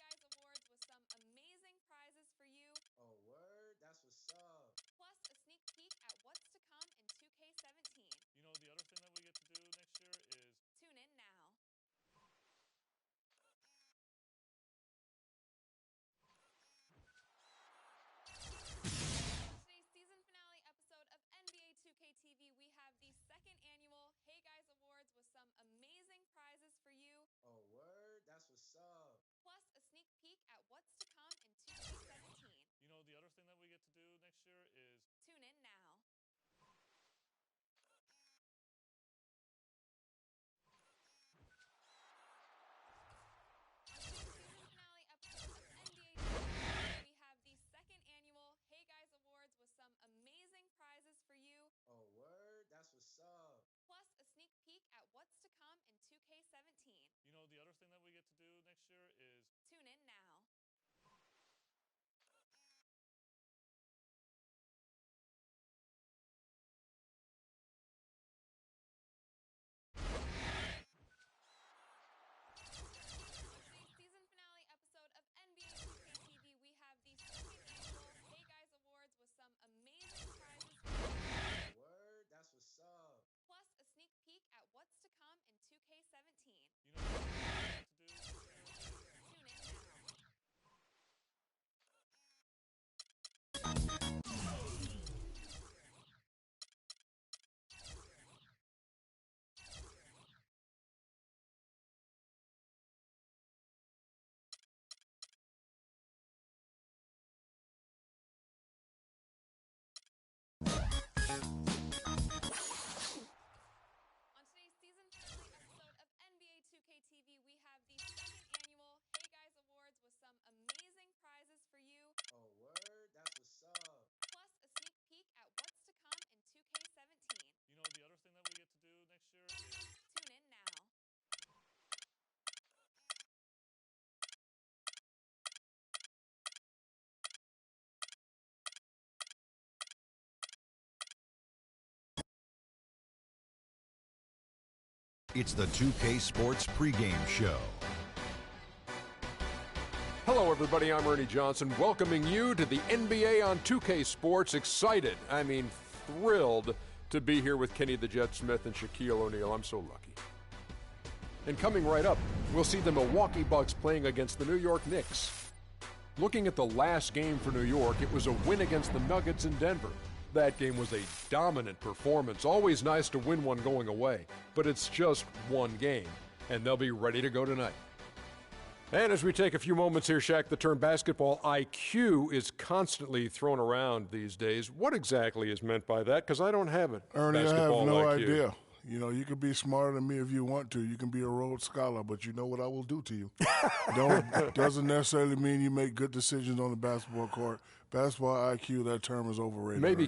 Guys Awards with some amazing prizes for you. Word, that's what's up. Plus, at what's to come in 2K17. You know, the other thing that we get to do next year is Tune in now. On today's season finale episode of NBA 2K TV, we have the second annual Hey Guys Awards with some amazing prizes for you. Oh, word, that's what's up. Plus, a sneak peek at what's to come in 2K17. You know, the other thing that we get to do next year is Tune in now. Today's season finale episode of NBA 2K TV, we have the second annual Hey Guys Awards with some amazing prizes for you. Oh, word, that's what's up. Plus, a sneak peek at what's to come in 2K17. you know, the other thing that we get to do next year is Tune in now. On today's season finale episode of NBA 2K, we have the second annual Hey Guys Awards with some amazing prizes for you. Oh, word, that's what's up. Plus, a sneak peek at what's to come in 2K17. you know, the other thing that we get to do next year is Tune in now. On today's season finale episode of NBA 2K TV, we have the second annual Hey Guys Awards with some amazing prizes for you. Word, that's what's up. Plus, a sneak peek at what's to come in 2K17. you know, the other thing that we get to do next year is Tune in now. On today's season finale episode of NBA 2K TV, we have the second annual Hey Guys Awards with some amazing prizes for you. Oh, word, that's what's up. Plus, a sneak peek at what's to come in 2K17. you know, the other thing that we get to do next year is Tune in now. It's the 2K Sports pregame show. Hello, everybody. I'm Ernie Johnson, welcoming you to the NBA on 2K Sports. Excited, thrilled to be here with Kenny the Jet Smith and Shaquille O'Neal. I'm so lucky. And coming right up, we'll see the Milwaukee Bucks playing against the New York Knicks. Looking at the last game for New York, it was a win against the Nuggets in Denver. That game was a dominant performance. Always nice to win one going away, but it's just one game, and they'll be ready to go tonight. And as we take a few moments here, Shaq, the term basketball IQ is constantly thrown around these days. What exactly is meant by that? Because I don't have it. Ernie, I have basketball no IQ. idea. You know, you can be smarter than me if you want to. You can be a Rhodes Scholar, but you know what I will do to you. Doesn't necessarily mean you make good decisions on the basketball court. Basketball IQ, that term is overrated. Maybe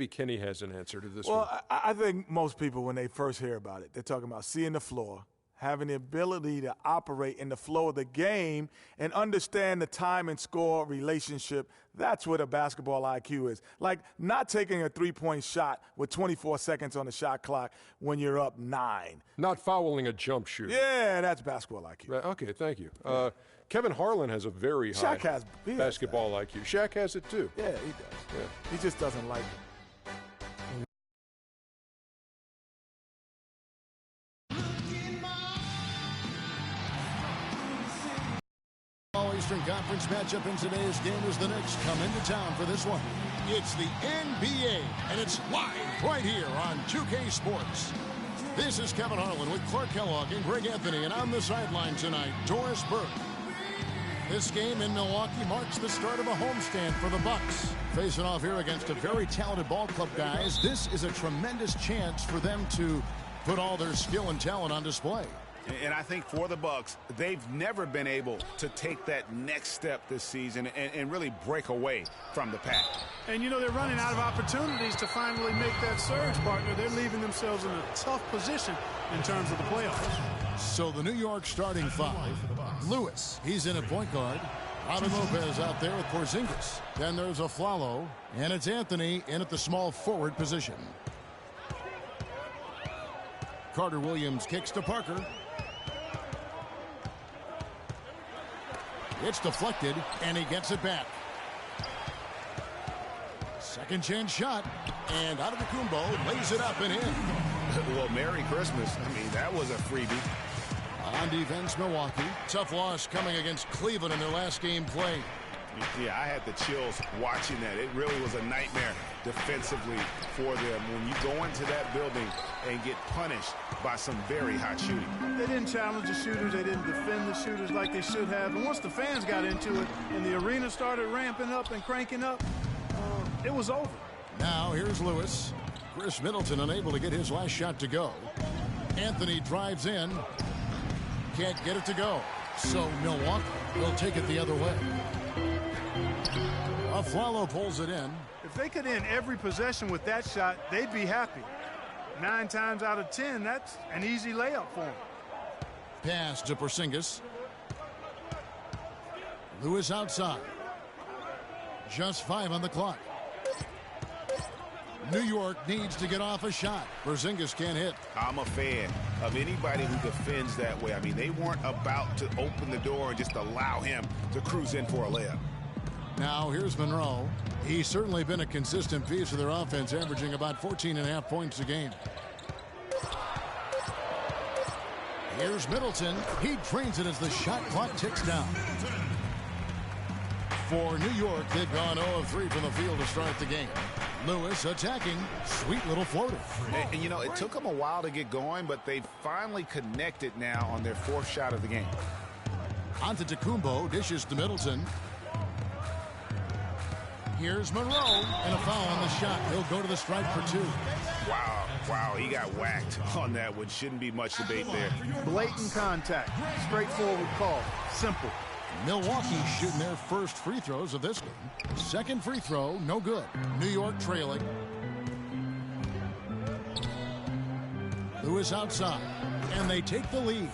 Kenny has an answer to this one. Well, I think most people, when they first hear about it, they're talking about seeing the floor, having the ability to operate in the flow of the game and understand the time and score relationship. That's what a basketball IQ is. Like not taking a three-point shot with 24 seconds on the shot clock when you're up 9. Not fouling a jump shoot. Yeah, that's basketball IQ. Right, okay, thank you. Kevin Harlan has a very high basketball IQ. Shaq has it too. Yeah, he does. Yeah. He just doesn't like it. Eastern Conference matchup in today's game as the Knicks come into town for this one. It's the NBA, and it's live right here on 2K Sports. This is Kevin Harlan with Clark Kellogg and Greg Anthony, and on the sideline tonight, Doris Burke. This game in Milwaukee marks the start of a homestand for the Bucks. Facing off here against a very talented ball club, guys. This is a tremendous chance for them to put all their skill and talent on display. And I think for the Bucks, they've never been able to take that next step this season and really break away from the pack. And, you know, they're running out of opportunities to finally make that surge, partner. They're leaving themselves in a tough position in terms of the playoffs. So the New York starting five. Lewis, he's in at point guard. Robin Lopez out there with Porzingis. Then there's Aflalo, and it's Anthony in at the small forward position. Carter Williams kicks to Parker. It's deflected, and he gets it back. Second chance shot, and Antetokounmpo lays it up and in. Well, Merry Christmas. I mean, that was a freebie. On defense, Milwaukee. Tough loss coming against Cleveland in their last game played. Yeah, I had the chills watching that. It really was a nightmare defensively for them when you go into that building and get punished by some very hot shooting. They didn't challenge the shooters. They didn't defend the shooters like they should have. And once the fans got into it and the arena started ramping up and cranking up, it was over. Now here's Lewis. Chris Middleton unable to get his last shot to go. Anthony drives in. Can't get it to go. So Milwaukee will take it the other way. Aflalo pulls it in. If they could end every possession with that shot, they'd be happy. 9 times out of 10, that's an easy layup for them. Pass to Porzingis. Lewis outside. Just 5 on the clock. New York needs to get off a shot. Porzingis can't hit. I'm a fan of anybody who defends that way. I mean, they weren't about to open the door and just allow him to cruise in for a layup. Now here's Monroe. He's certainly been a consistent piece of their offense, averaging about 14.5 points a game. Here's Middleton. He drains it as the shot clock ticks down. For New York, they've gone 0 of 3 from the field to start the game. Lewis attacking. Sweet little floater. And you know, it took them a while to get going, but they finally connected now on their 4th shot of the game. Antetokounmpo dishes to Middleton. Here's Monroe, and a foul on the shot. He'll go to the stripe for 2. Wow, he got whacked on that one. Shouldn't be much debate there. Blatant contact. Straightforward call. Simple. Milwaukee shooting their first free throws of this game. Second free throw, no good. New York trailing. Lewis outside, and they take the lead.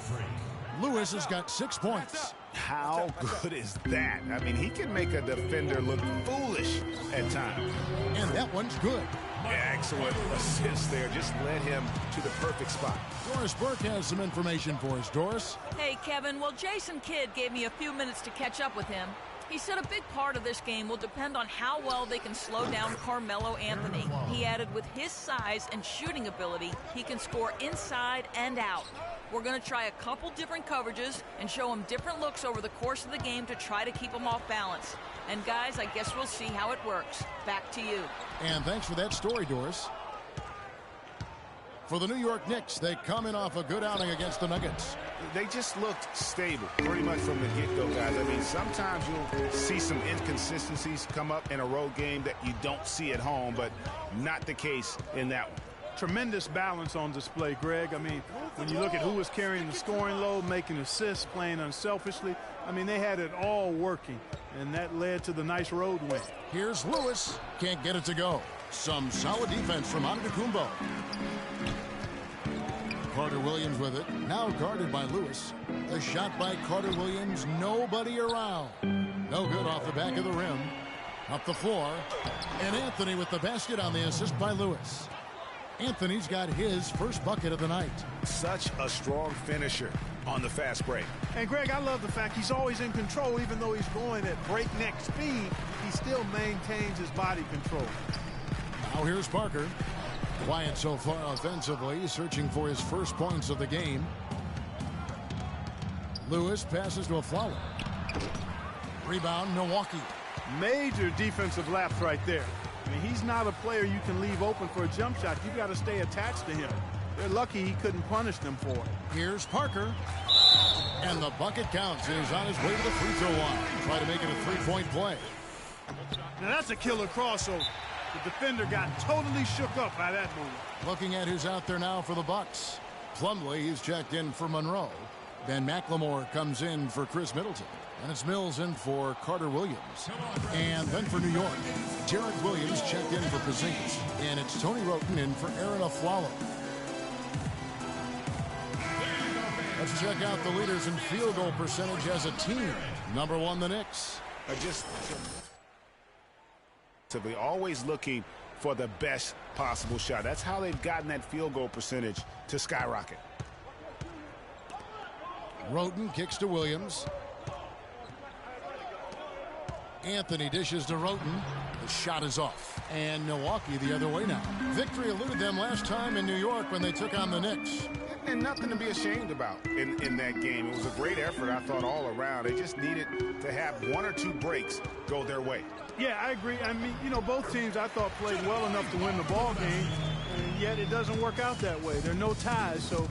Lewis has got 6 points. How good is that? I mean, he can make a defender look foolish at times. And that one's good. Excellent assist there. Just led him to the perfect spot. Doris Burke has some information for us. Doris? Hey, Kevin. Well, Jason Kidd gave me a few minutes to catch up with him. He said a big part of this game will depend on how well they can slow down Carmelo Anthony. He added with his size and shooting ability, he can score inside and out. We're going to try a couple different coverages and show him different looks over the course of the game to try to keep him off balance. And guys, I guess we'll see how it works. Back to you. And thanks for that story, Doris. For the New York Knicks, they come in off a good outing against the Nuggets. They just looked stable pretty much from the get-go, guys. I mean, sometimes you'll see some inconsistencies come up in a road game that you don't see at home, but not the case in that one. Tremendous balance on display, Greg. I mean, when you look at who was carrying the scoring load, making assists, playing unselfishly, I mean, they had it all working, and that led to the nice road win. Here's Lewis. Can't get it to go. Some solid defense from Antetokounmpo. Carter Williams with it. Now guarded by Lewis. The shot by Carter Williams. Nobody around. No good off the back of the rim. Up the floor. And Anthony with the basket on the assist by Lewis. Anthony's got his first bucket of the night. Such a strong finisher on the fast break. And, Greg, I love the fact he's always in control. Even though he's going at breakneck speed, he still maintains his body control. Now here's Parker. Quiet so far offensively, searching for his first points of the game. Lewis passes to Aflalo. Rebound, Milwaukee. Major defensive lapse right there. I mean, he's not a player you can leave open for a jump shot. You've got to stay attached to him. They're lucky he couldn't punish them for it. Here's Parker. And the bucket counts. He's on his way to the free throw line. Try to make it a three-point play. Now that's a killer crossover. The defender got totally shook up by that move. Looking at who's out there now for the Bucks. Plumlee, he's checked in for Monroe. Ben McLemore comes in for Chris Middleton. And it's Mills in for Carter Williams. And then for New York, Derek Williams checked in for Porzingis. And it's Tony Wroten in for Aaron Aflalo. Let's check out the leaders in field goal percentage as a team. Number 1, the Knicks. Just always looking for the best possible shot. That's how they've gotten that field goal percentage to skyrocket. Wroten kicks to Williams. Anthony dishes to Wroten. The shot is off. And Milwaukee the other way now. Victory eluded them last time in New York when they took on the Knicks. And nothing to be ashamed about in that game. It was a great effort, I thought, all around. They just needed to have 1 or 2 breaks go their way. Yeah, I agree. I mean, you know, both teams I thought played well enough to win the ball game, and yet it doesn't work out that way. There are no ties, so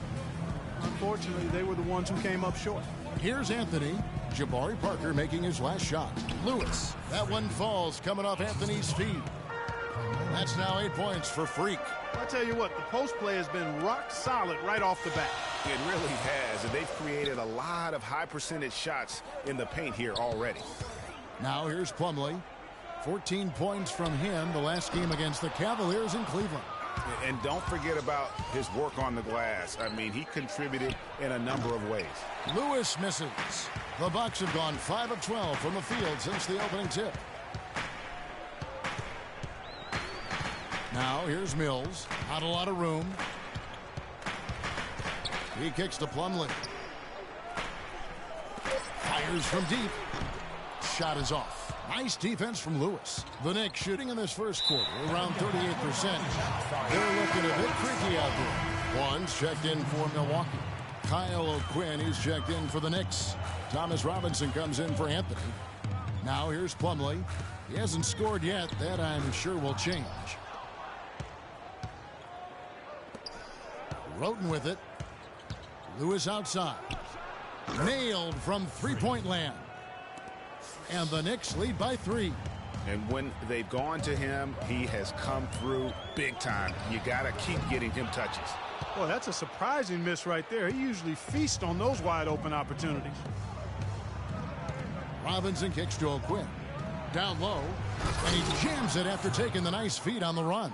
unfortunately they were the ones who came up short. Here's Anthony. Jabari Parker making his last shot. Lewis. That one falls coming off Anthony's feet. That's now 8 points for Freak. I tell you what, the post play has been rock solid right off the bat. It really has, and they've created a lot of high percentage shots in the paint here already. Now here's Plumlee. 14 points from him the last game against the Cavaliers in Cleveland. And don't forget about his work on the glass. I mean, he contributed in a number of ways. Lewis misses. The Bucks have gone 5 of 12 from the field since the opening tip. Now here's Mills. Not a lot of room. He kicks to Plumlee. Fires from deep. Shot is off. Nice defense from Lewis. The Knicks shooting in this first quarter around 38%. They're looking a bit freaky out there. One's checked in for Milwaukee. Kyle O'Quinn, he's checked in for the Knicks. Thomas Robinson comes in for Anthony. Now here's Plumlee. He hasn't scored yet. That I'm sure will change. Wroten with it. Lewis outside. Nailed from three-point land. And the Knicks lead by 3. And when they've gone to him, he has come through big time. You got to keep getting him touches. Boy, that's a surprising miss right there. He usually feasts on those wide open opportunities. Robinson kicks to O'Quinn. Down low. And he jams it after taking the nice feed on the run.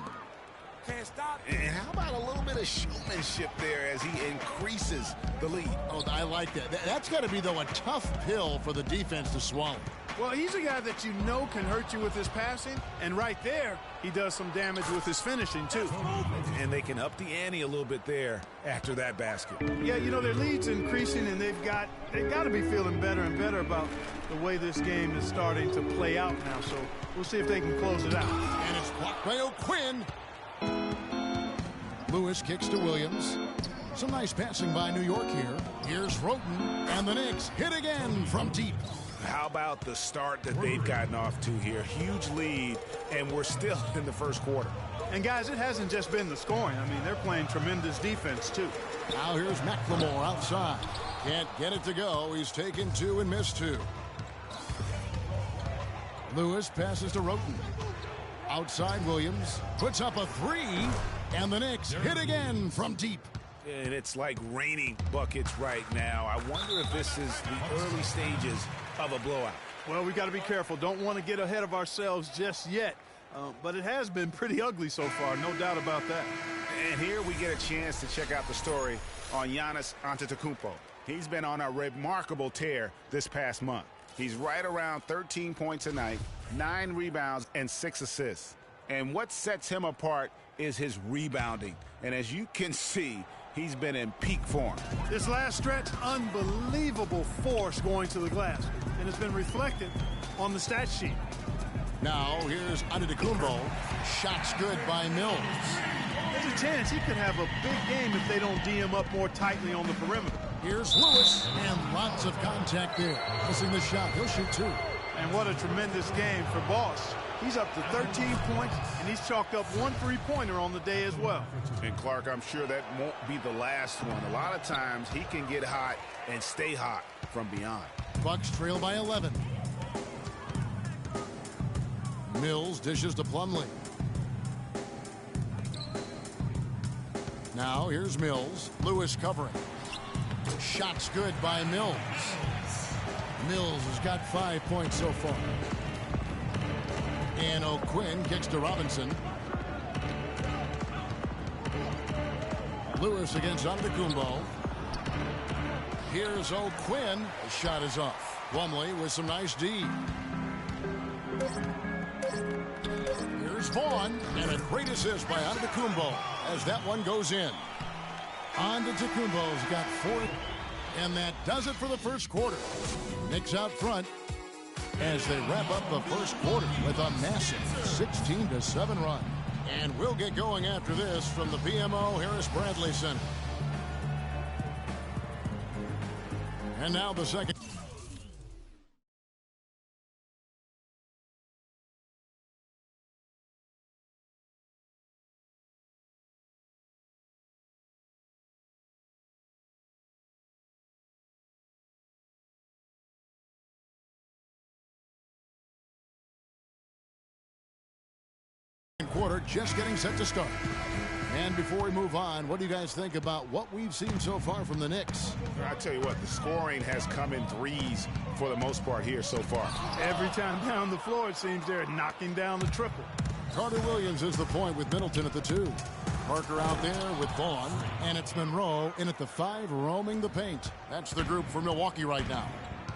Can't stop. And how about a little bit of showmanship there as he increases the lead? Oh, I like that. That's got to be, though, a tough pill for the defense to swallow. Well, he's a guy that you know can hurt you with his passing, and right there, he does some damage with his finishing, too. And they can up the ante a little bit there after that basket. Yeah, you know, their lead's increasing, and they've got to be feeling better and better about the way this game is starting to play out now, so we'll see if they can close it out. And it's blocked by O'Quinn. Lewis kicks to Williams. Some nice passing by New York here. Here's Wroten, and the Knicks hit again from deep. How about the start that they've gotten off to here? Huge lead, and we're still in the first quarter. And, guys, it hasn't just been the scoring. I mean, they're playing tremendous defense, too. Now here's McLemore outside. Can't get it to go. He's taken 2 and missed 2. Lewis passes to Wroten. Outside Williams. Puts up a 3. And the Knicks hit again from deep. And it's like raining buckets right now. I wonder if this is the early stages of a blowout. Well, we got to be careful. Don't want to get ahead of ourselves just yet. But it has been pretty ugly so far, no doubt about that. And here we get a chance to check out the story on Giannis Antetokounmpo. He's been on a remarkable tear this past month. He's right around 13 points a night, 9 rebounds, and 6 assists. And what sets him apart is his rebounding. And as you can see, he's been in peak form. This last stretch, unbelievable force going to the glass. And it's been reflected on the stat sheet. Now here's Antetokounmpo. Shots good by Mills. There's a chance he could have a big game if they don't D him up more tightly on the perimeter. Here's Lewis, and lots of contact there. Missing the shot. He'll shoot 2. And what a tremendous game for Boss. He's up to 13 points, and he's chalked up 1 3-pointer on the day as well. And, Clark, I'm sure that won't be the last one. A lot of times he can get hot and stay hot from beyond. Bucks trail by 11. Mills dishes to Plumlee. Now here's Mills. Lewis covering. Shot's good by Mills. Mills has got 5 points so far. And O'Quinn kicks to Robinson. Lewis against Antetokounmpo. Here's O'Quinn. The shot is off. Plumlee with some nice D. Here's Vaughn. And a great assist by Antetokounmpo as that one goes in. Antetokounmpo's got 4. And that does it for the first quarter. Knicks out front as they wrap up the first quarter with a massive 16-7 run. And we'll get going after this from the BMO Harris Bradley Center. And now the second. Quarter just getting set to start. And before we move on, what do you guys think about what we've seen so far from the Knicks? I tell you what, the scoring has come in threes for the most part here so far. Every time down the floor, it seems they're knocking down the triple. Carter Williams is the point with Middleton at the 2. Parker out there with Vaughn, and it's Monroe in at the 5 roaming the paint. That's the group for Milwaukee right now.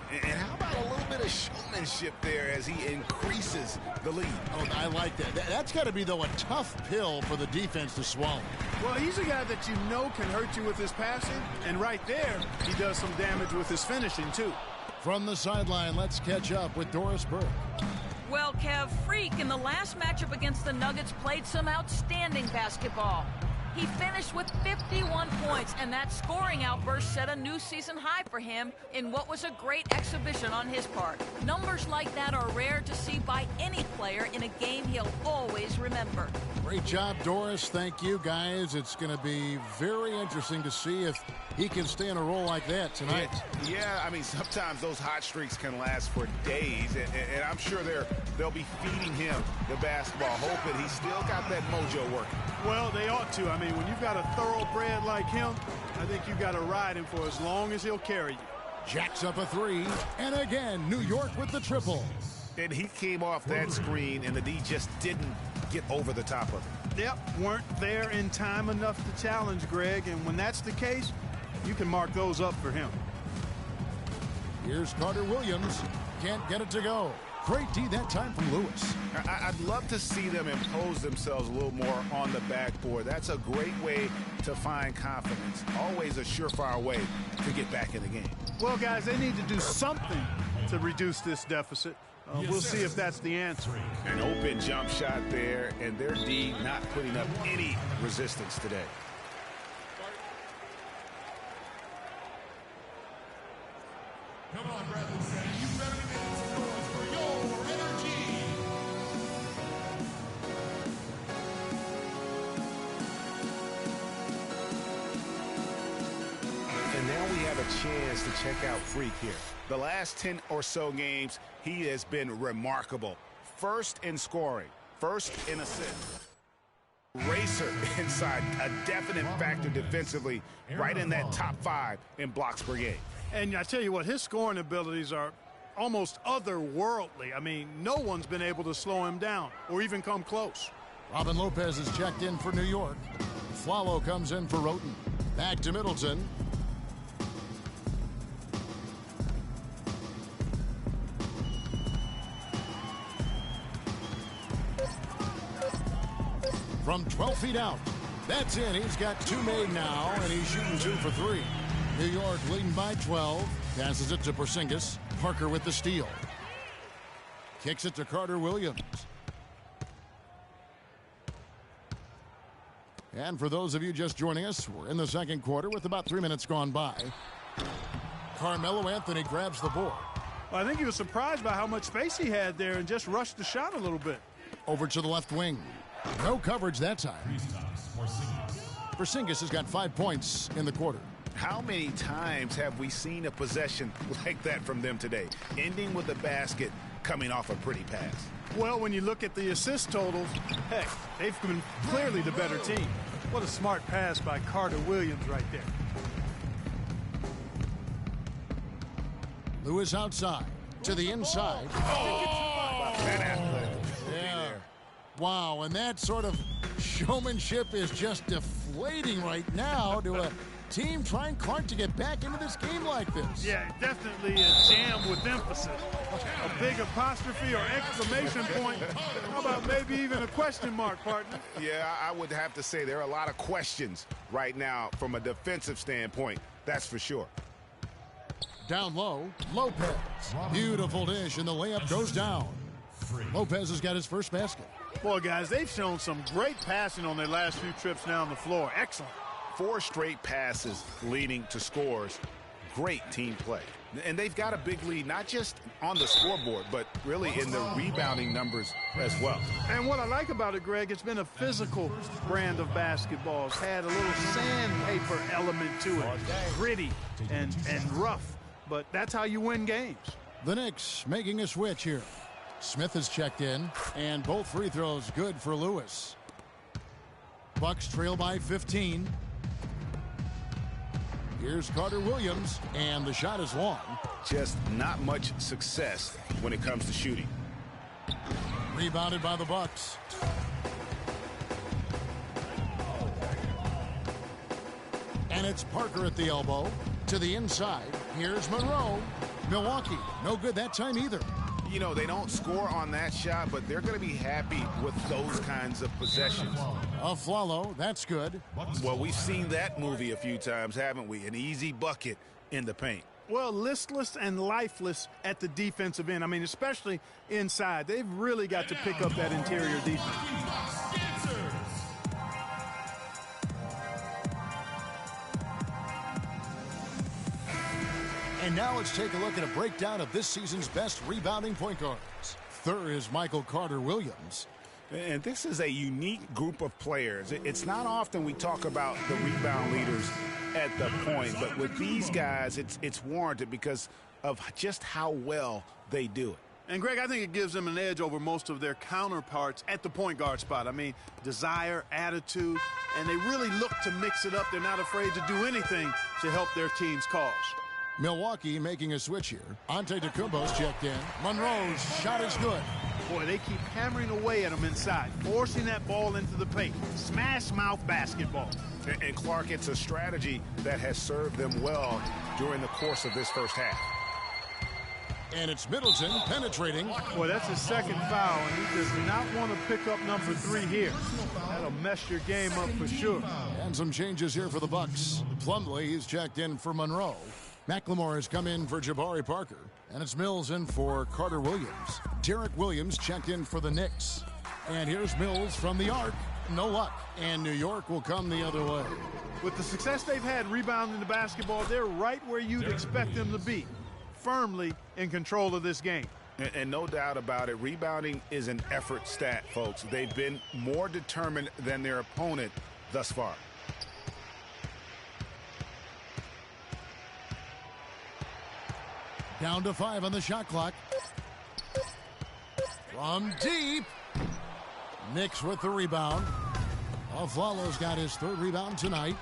And how about a little bit of showmanship there as he increases the lead? Oh, I like that. That's got to be, though, a tough pill for the defense to swallow. Well, he's a guy that you know can hurt you with his passing, and right there, he does some damage with his finishing, too. From the sideline, let's catch up with Doris Burke. Well, Kev, Freak in the last matchup against the Nuggets played some outstanding basketball. He finished with 51 points, and that scoring outburst set a new season high for him in what was a great exhibition on his part. Numbers like that are rare to see by any player in a game he'll always remember. Great job, Doris. Thank you, guys. It's going to be very interesting to see if he can stay in a role like that tonight. Yeah, I mean, sometimes those hot streaks can last for days, and I'm sure they'll be feeding him the basketball, hoping he's still got that mojo working. Well, they ought to. I mean, when you've got a thoroughbred like him, I think you've got to ride him for as long as he'll carry you. Jacks up a 3, and again, New York with the triple. And he came off that screen, and the D just didn't get over the top of it. Yep, weren't there in time enough to challenge Greg, and when that's the case, you can mark those up for him. Here's Carter Williams. Can't get it to go. Great D that time from Lewis. I'd love to see them impose themselves a little more on the backboard. That's a great way to find confidence. Always a surefire way to get back in the game. Well, guys, they need to do something to reduce this deficit. We'll see if that's the answer. An open jump shot there, and their D not putting up any resistance today. Come on, Bradley Center. You better make some noise for your energy. And now we have a chance to check out Freak here. The last 10 or so games, he has been remarkable. First in scoring, first in assists. Racer inside, a definite factor defensively, right in that top 5 in blocks per game. And I tell you what, his scoring abilities are almost otherworldly. I mean, no one's been able to slow him down or even come close. Robin Lopez is checked in for New York. Flalo comes in for Roten. Back to Middleton. From 12 feet out. That's in. He's got 2 made now, and he's shooting 2 for 3. New York leading by 12. Passes it to Porzingis. Parker with the steal. Kicks it to Carter Williams. And for those of you just joining us, we're in the second quarter with about 3 minutes gone by. Carmelo Anthony grabs the board. Well, I think he was surprised by how much space he had there and just rushed the shot a little bit. Over to the left wing. No coverage that time. Porzingis has got 5 points in the quarter. How many times have we seen a possession like that from them today, ending with a basket coming off a pretty pass? Well, when you look at the assist totals, heck, they've been clearly the better team. What a smart pass by Carter Williams right there. Lewis outside to the inside. Yeah. Wow, and that sort of showmanship is just deflating right now to a team trying hard to get back into this game like this. Yeah, definitely a jam with emphasis. A big apostrophe or exclamation point. How about maybe even a question mark, partner? Yeah, I would have to say there are a lot of questions right now from a defensive standpoint. That's for sure. Down low, Lopez. Beautiful dish, and the layup goes down. Lopez has got his first basket. Boy, guys, they've shown some great passing on their last few trips down the floor. Excellent. 4 straight passes leading to scores. Great team play. And they've got a big lead, not just on the scoreboard, but really in the rebounding numbers as well. And what I like about it, Greg, it's been a physical brand of basketball. It's had a little sandpaper element to it. Gritty and rough. But that's how you win games. The Knicks making a switch here. Smith has checked in, and both free throws good for Lewis. Bucks trail by 15. Here's Carter Williams, and the shot is long. Just not much success when it comes to shooting. Rebounded by the Bucks. And it's Parker at the elbow. To the inside. Here's Monroe. Milwaukee, no good that time either. You know, they don't score on that shot, but they're going to be happy with those kinds of possessions. Afflalo, that's good. Well, we've seen that movie a few times, haven't we? An easy bucket in the paint. Well, listless and lifeless at the defensive end. I mean, especially inside. They've really got to pick up that interior defense. And now let's take a look at a breakdown of this season's best rebounding point guards. Third is Michael Carter Williams. And this is a unique group of players. It's not often we talk about the rebound leaders at the point, but with these guys, it's warranted because of just how well they do it. And, Greg, I think it gives them an edge over most of their counterparts at the point guard spot. I mean, desire, attitude, and they really look to mix it up. They're not afraid to do anything to help their team's cause. Milwaukee making a switch here. Antetokounmpo's checked in. Monroe's shot is good. Boy, they keep hammering away at them inside, forcing that ball into the paint. Smash mouth basketball. And Clark, it's a strategy that has served them well during the course of this first half. And it's Middleton penetrating. Boy, that's his second foul, and he does not want to pick up number 3 here. That'll mess your game up for sure. And some changes here for the Bucks. Plumlee is checked in for Monroe. McLemore has come in for Jabari Parker. And it's Mills in for Carter Williams. Derek Williams checked in for the Knicks. And here's Mills from the arc. No luck. And New York will come the other way. With the success they've had rebounding the basketball, they're right where you'd expect them to be. Firmly in control of this game. And no doubt about it, rebounding is an effort stat, folks. They've been more determined than their opponent thus far. Down to 5 on the shot clock. From deep. Knicks with the rebound. Afflalo's got his 3rd rebound tonight.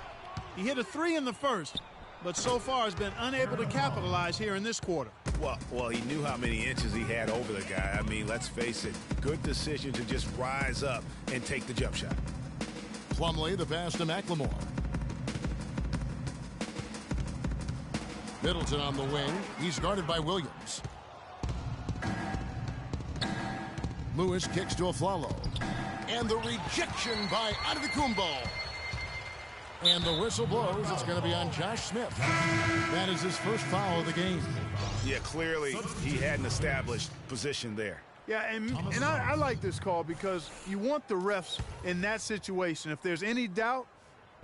He hit a 3 in the first, but so far has been unable to capitalize here in this quarter. Well, he knew how many inches he had over the guy. I mean, let's face it, good decision to just rise up and take the jump shot. Plumlee, the pass to McLemore. Middleton on the wing. He's guarded by Williams. Lewis kicks to Afflalo. And the rejection by Antetokounmpo. And the whistle blows. It's going to be on Josh Smith. That is his first foul of the game. Yeah, clearly he had an established position there. Yeah, and I like this call because you want the refs in that situation. If there's any doubt,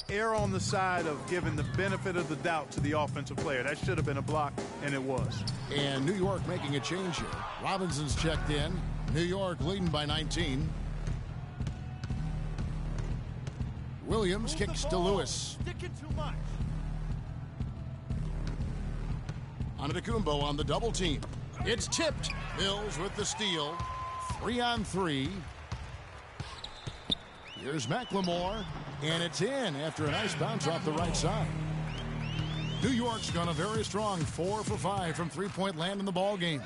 err on the side of giving the benefit of the doubt to the offensive player. That should have been a block, and it was. And New York making a change here. Robinson's checked in. New York leading by 19. Williams kicks to Lewis. Antetokounmpo on the double team. It's tipped. Mills with the steal. 3 on 3. Here's McLemore. And it's in after a nice bounce off the right side. New York's gone a very strong 4 for 5 from three-point land in the ball game.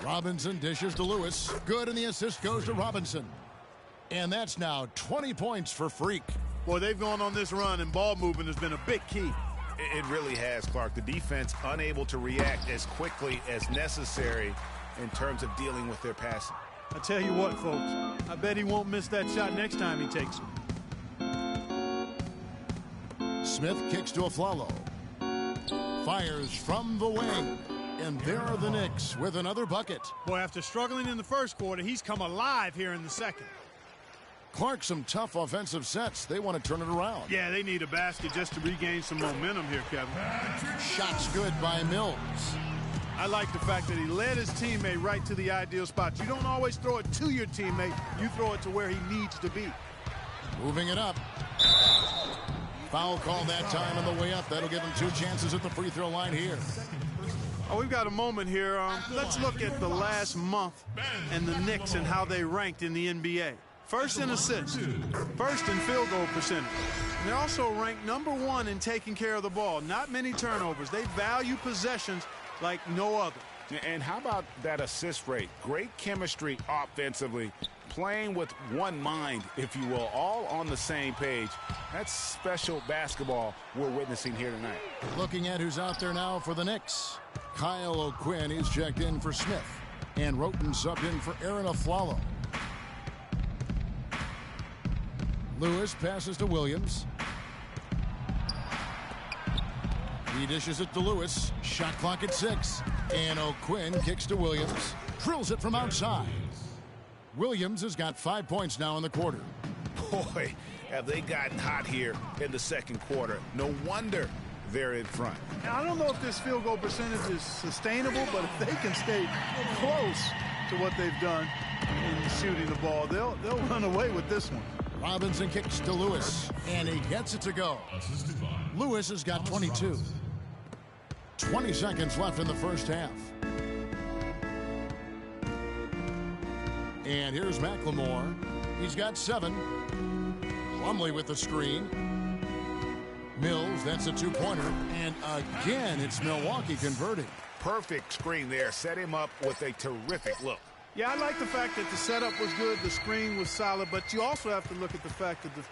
Robinson dishes to Lewis. Good, and the assist goes to Robinson. And that's now 20 points for Freak. Boy, they've gone on this run, and ball movement has been a big key. It really has, Clark. The defense unable to react as quickly as necessary in terms of dealing with their passing. I tell you what, folks, I bet he won't miss that shot next time he takes it. Smith kicks to Aflalo. Fires from the wing. And there are the Knicks with another bucket. Boy, after struggling in the first quarter, he's come alive here in the second. Clark, some tough offensive sets. They want to turn it around. Yeah, they need a basket just to regain some momentum here, Kevin. Shots good by Mills. I like the fact that he led his teammate right to the ideal spot. You don't always throw it to your teammate. You throw it to where he needs to be. Moving it up. Foul call that time on the way up. That'll give him 2 chances at the free throw line here. Oh, we've got a moment here. Let's look at the last month and the Knicks and how they ranked in the NBA. First in assists, first in field goal percentage. And they're also ranked #1 in taking care of the ball. Not many turnovers. They value possessions like no other. And how about that assist rate? Great chemistry offensively, playing with one mind, if you will, all on the same page. That's special basketball we're witnessing here tonight. Looking at who's out there now for the Knicks. Kyle O'Quinn, he's checked in for Smith. And Roten subbed in for Aaron Aflalo. Lewis passes to Williams. He dishes it to Lewis. Shot clock at 6. And O'Quinn kicks to Williams. Drills it from outside. Williams has got 5 points now in the quarter. Boy, have they gotten hot here in the second quarter. No wonder they're in front. Now, I don't know if this field goal percentage is sustainable, but if they can stay close to what they've done in shooting the ball, they'll run away with this one. Robinson kicks to Lewis, and he gets it to go. Lewis has got 22. 20 seconds left in the first half. And here's McLemore. He's got 7. Plumlee with the screen. Mills, that's a 2-pointer. And again, it's Milwaukee converting. Perfect screen there. Set him up with a terrific look. Yeah, I like the fact that the setup was good, the screen was solid, but you also have to look at the fact that the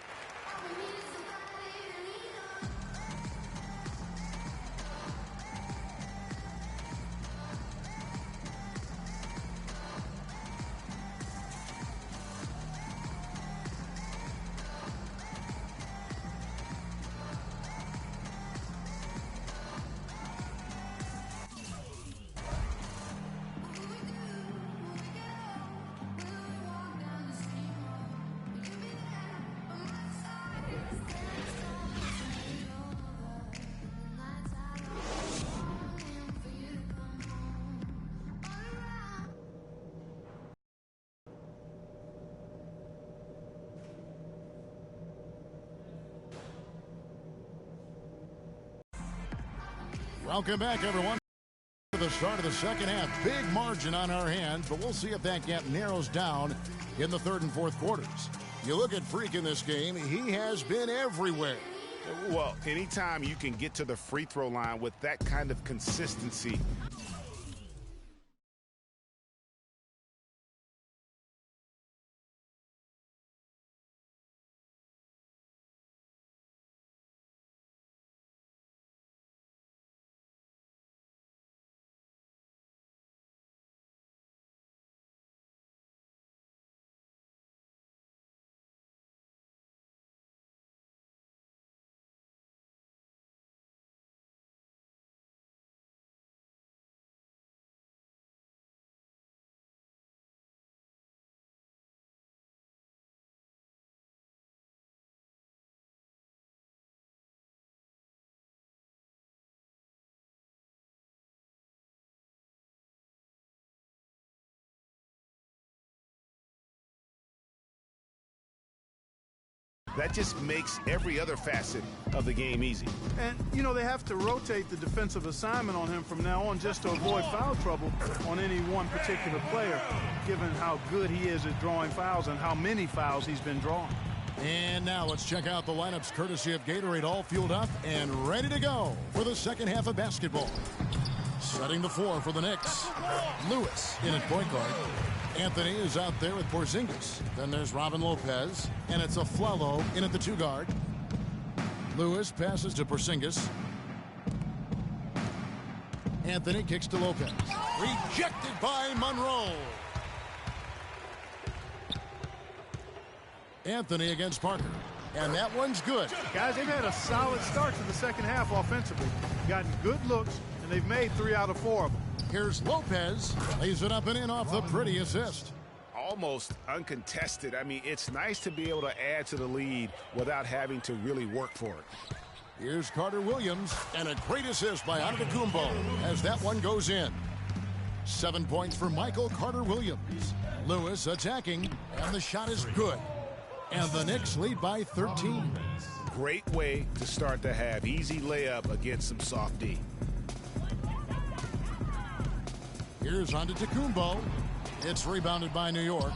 Welcome back, everyone, to the start of the second half. Big margin on our hands, but we'll see if that gap narrows down in the third and fourth quarters. You look at Freak in this game, he has been everywhere. Well, anytime you can get to the free throw line with that kind of consistency, That just makes every other facet of the game easy. And, you know, they have to rotate the defensive assignment on him from now on just to avoid foul trouble on any one particular player, given how good he is at drawing fouls and how many fouls he's been drawing. And now let's check out the lineups courtesy of Gatorade, all fueled up and ready to go for the second half of basketball. Setting the floor for the Knicks, Lewis in at point guard. Anthony is out there with Porzingis. Then there's Robin Lopez, and it's Afflalo in at the 2 guard. Lewis passes to Porzingis. Anthony kicks to Lopez. Rejected by Monroe. Anthony against Parker. And that one's good. Guys, they've had a solid start to the second half offensively. Gotten good looks, and they've made 3 out of 4 of them. Here's Lopez. Lays it up and in off the pretty assist. Almost uncontested. I mean, it's nice to be able to add to the lead without having to really work for it. Here's Carter Williams, and a great assist by Antetokounmpo as that one goes in. 7 points for Michael Carter Williams. Lewis attacking, and the shot is good. And the Knicks lead by 13. Great way to start the half. Easy layup against some soft D. Here's Antetokounmpo. It's rebounded by New York.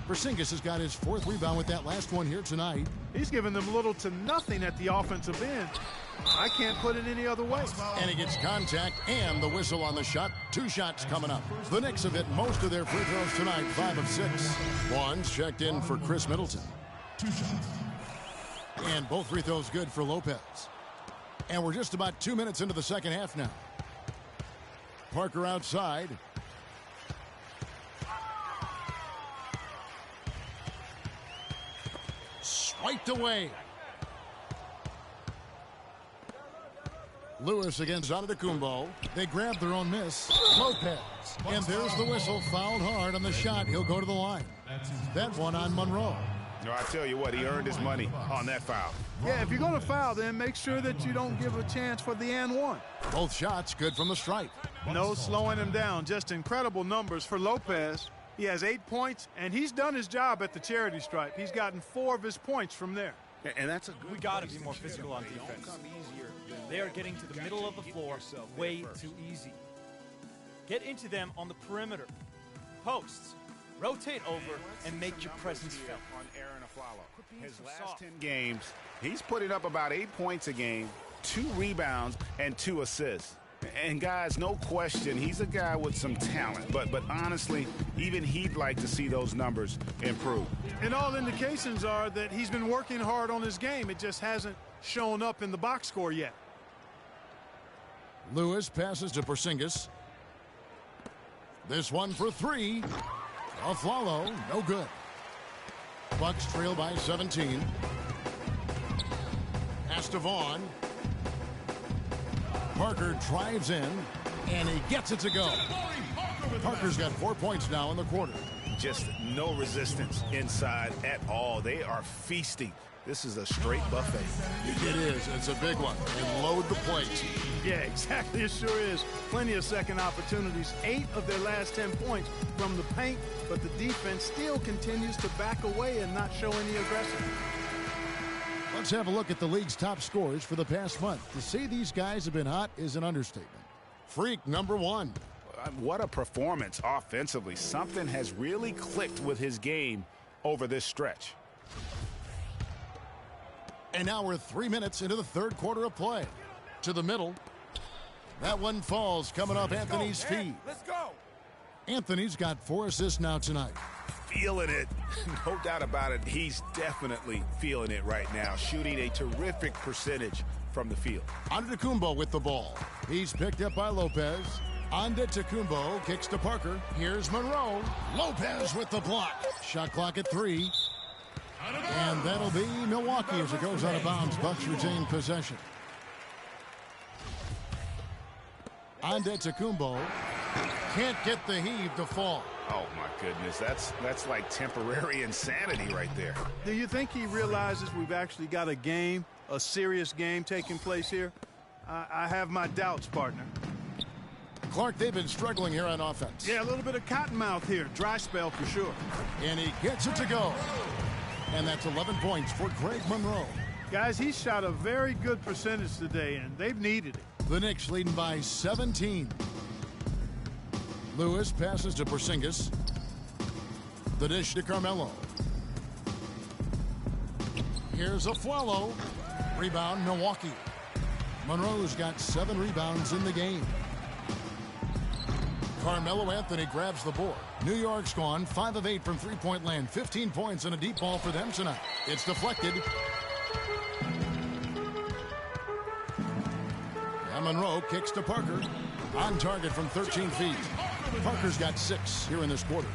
Porzingis has got his 4th rebound with that last one here tonight. He's given them little to nothing at the offensive end. I can't put it any other way. And he gets contact and the whistle on the shot. 2 shots coming up. The Knicks have hit most of their free throws tonight, 5 of 6. One's checked in for Chris Middleton. 2 shots. And both free throws good for Lopez. And we're just about 2 minutes into the second half now. Parker outside. Swiped away. Lewis against Antetokounmpo. They grab their own miss. Lopez. And there's the whistle. Fouled hard on the shot. He'll go to the line. That one on Monroe. No, I tell you what, he earned his money on that foul. Yeah, if you're going to foul, then make sure that you don't give a chance for the and one. Both shots good from the stripe. No slowing him down. Just incredible numbers for Lopez. He has 8 points, and he's done his job at the charity stripe. He's gotten 4 of his points from there. And that's a good. We got to be more physical on defense. They are getting to the middle of the floor way too easy. Get into them on the perimeter. Posts. Rotate over and make your presence felt. On Aaron Afflalo. His last 10 games, he's putting up about 8 points a game, 2 rebounds, and 2 assists. And guys, no question, he's a guy with some talent. But honestly, even he'd like to see those numbers improve. And all indications are that he's been working hard on his game. It just hasn't shown up in the box score yet. Lewis passes to Porzingis. This one for 3. Afflalo, no good. Bucks trail by 17. Pass to Vaughn. Parker drives in, and he gets it to go. Parker's got 4 points now in the quarter. Just no resistance inside at all. They are feasting. This is a straight buffet. It is. It's a big one. And load the plate. Yeah, exactly. It sure is. Plenty of second opportunities. 8 of their last 10 points from the paint, but the defense still continues to back away and not show any aggression. Let's have a look at the league's top scorers for the past month. To say these guys have been hot is an understatement. Freak number 1. What a performance offensively. Something has really clicked with his game over this stretch. And now we're 3 minutes into the third quarter of play. To the middle. That one falls coming off Anthony's feet. Let's go. Anthony's got 4 assists now tonight. Feeling it. No doubt about it. He's definitely feeling it right now. Shooting a terrific percentage from the field. Antetokounmpo with the ball. He's picked up by Lopez. Antetokounmpo kicks to Parker. Here's Monroe. Lopez with the block. Shot clock at 3. And that'll be Milwaukee as it goes out of bounds. Bucks retain possession. Antetokounmpo can't get the heave to fall. Oh, my goodness. That's like temporary insanity right there. Do you think he realizes we've actually got a game, a serious game taking place here? I have my doubts, partner. Clark, they've been struggling here on offense. Yeah, a little bit of cottonmouth here. Dry spell for sure. And he gets it to go. And that's 11 points for Greg Monroe. Guys, he shot a very good percentage today, and they've needed it. The Knicks leading by 17. Lewis passes to Porzingis. The dish to Carmelo. Here's Afflalo. Rebound, Milwaukee. Monroe's got 7 rebounds in the game. Carmelo Anthony grabs the board. New York's gone 5 of 8 from three-point land. 15 points and a deep ball for them tonight. It's deflected. And Monroe kicks to Parker. On target from 13 feet. Parker's got 6 here in this quarter.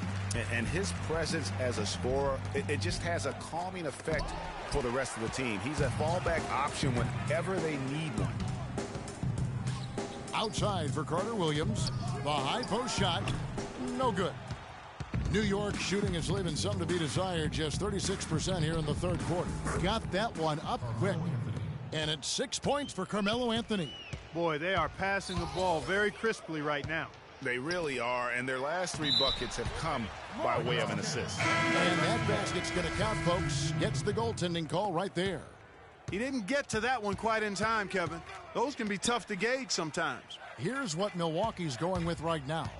And his presence as a scorer, it just has a calming effect for the rest of the team. He's a fallback option whenever they need one. Outside for Carter Williams. The high post shot, no good. New York shooting is leaving some to be desired. Just 36% here in the third quarter. Got that one up quick. And it's 6 points for Carmelo Anthony. Boy, they are passing the ball very crisply right now. They really are, and their last 3 buckets have come by way of an assist. And that basket's going to count, folks. Gets the goaltending call right there. He didn't get to that one quite in time, Kevin. Those can be tough to gauge sometimes. Here's what Milwaukee's going with right now.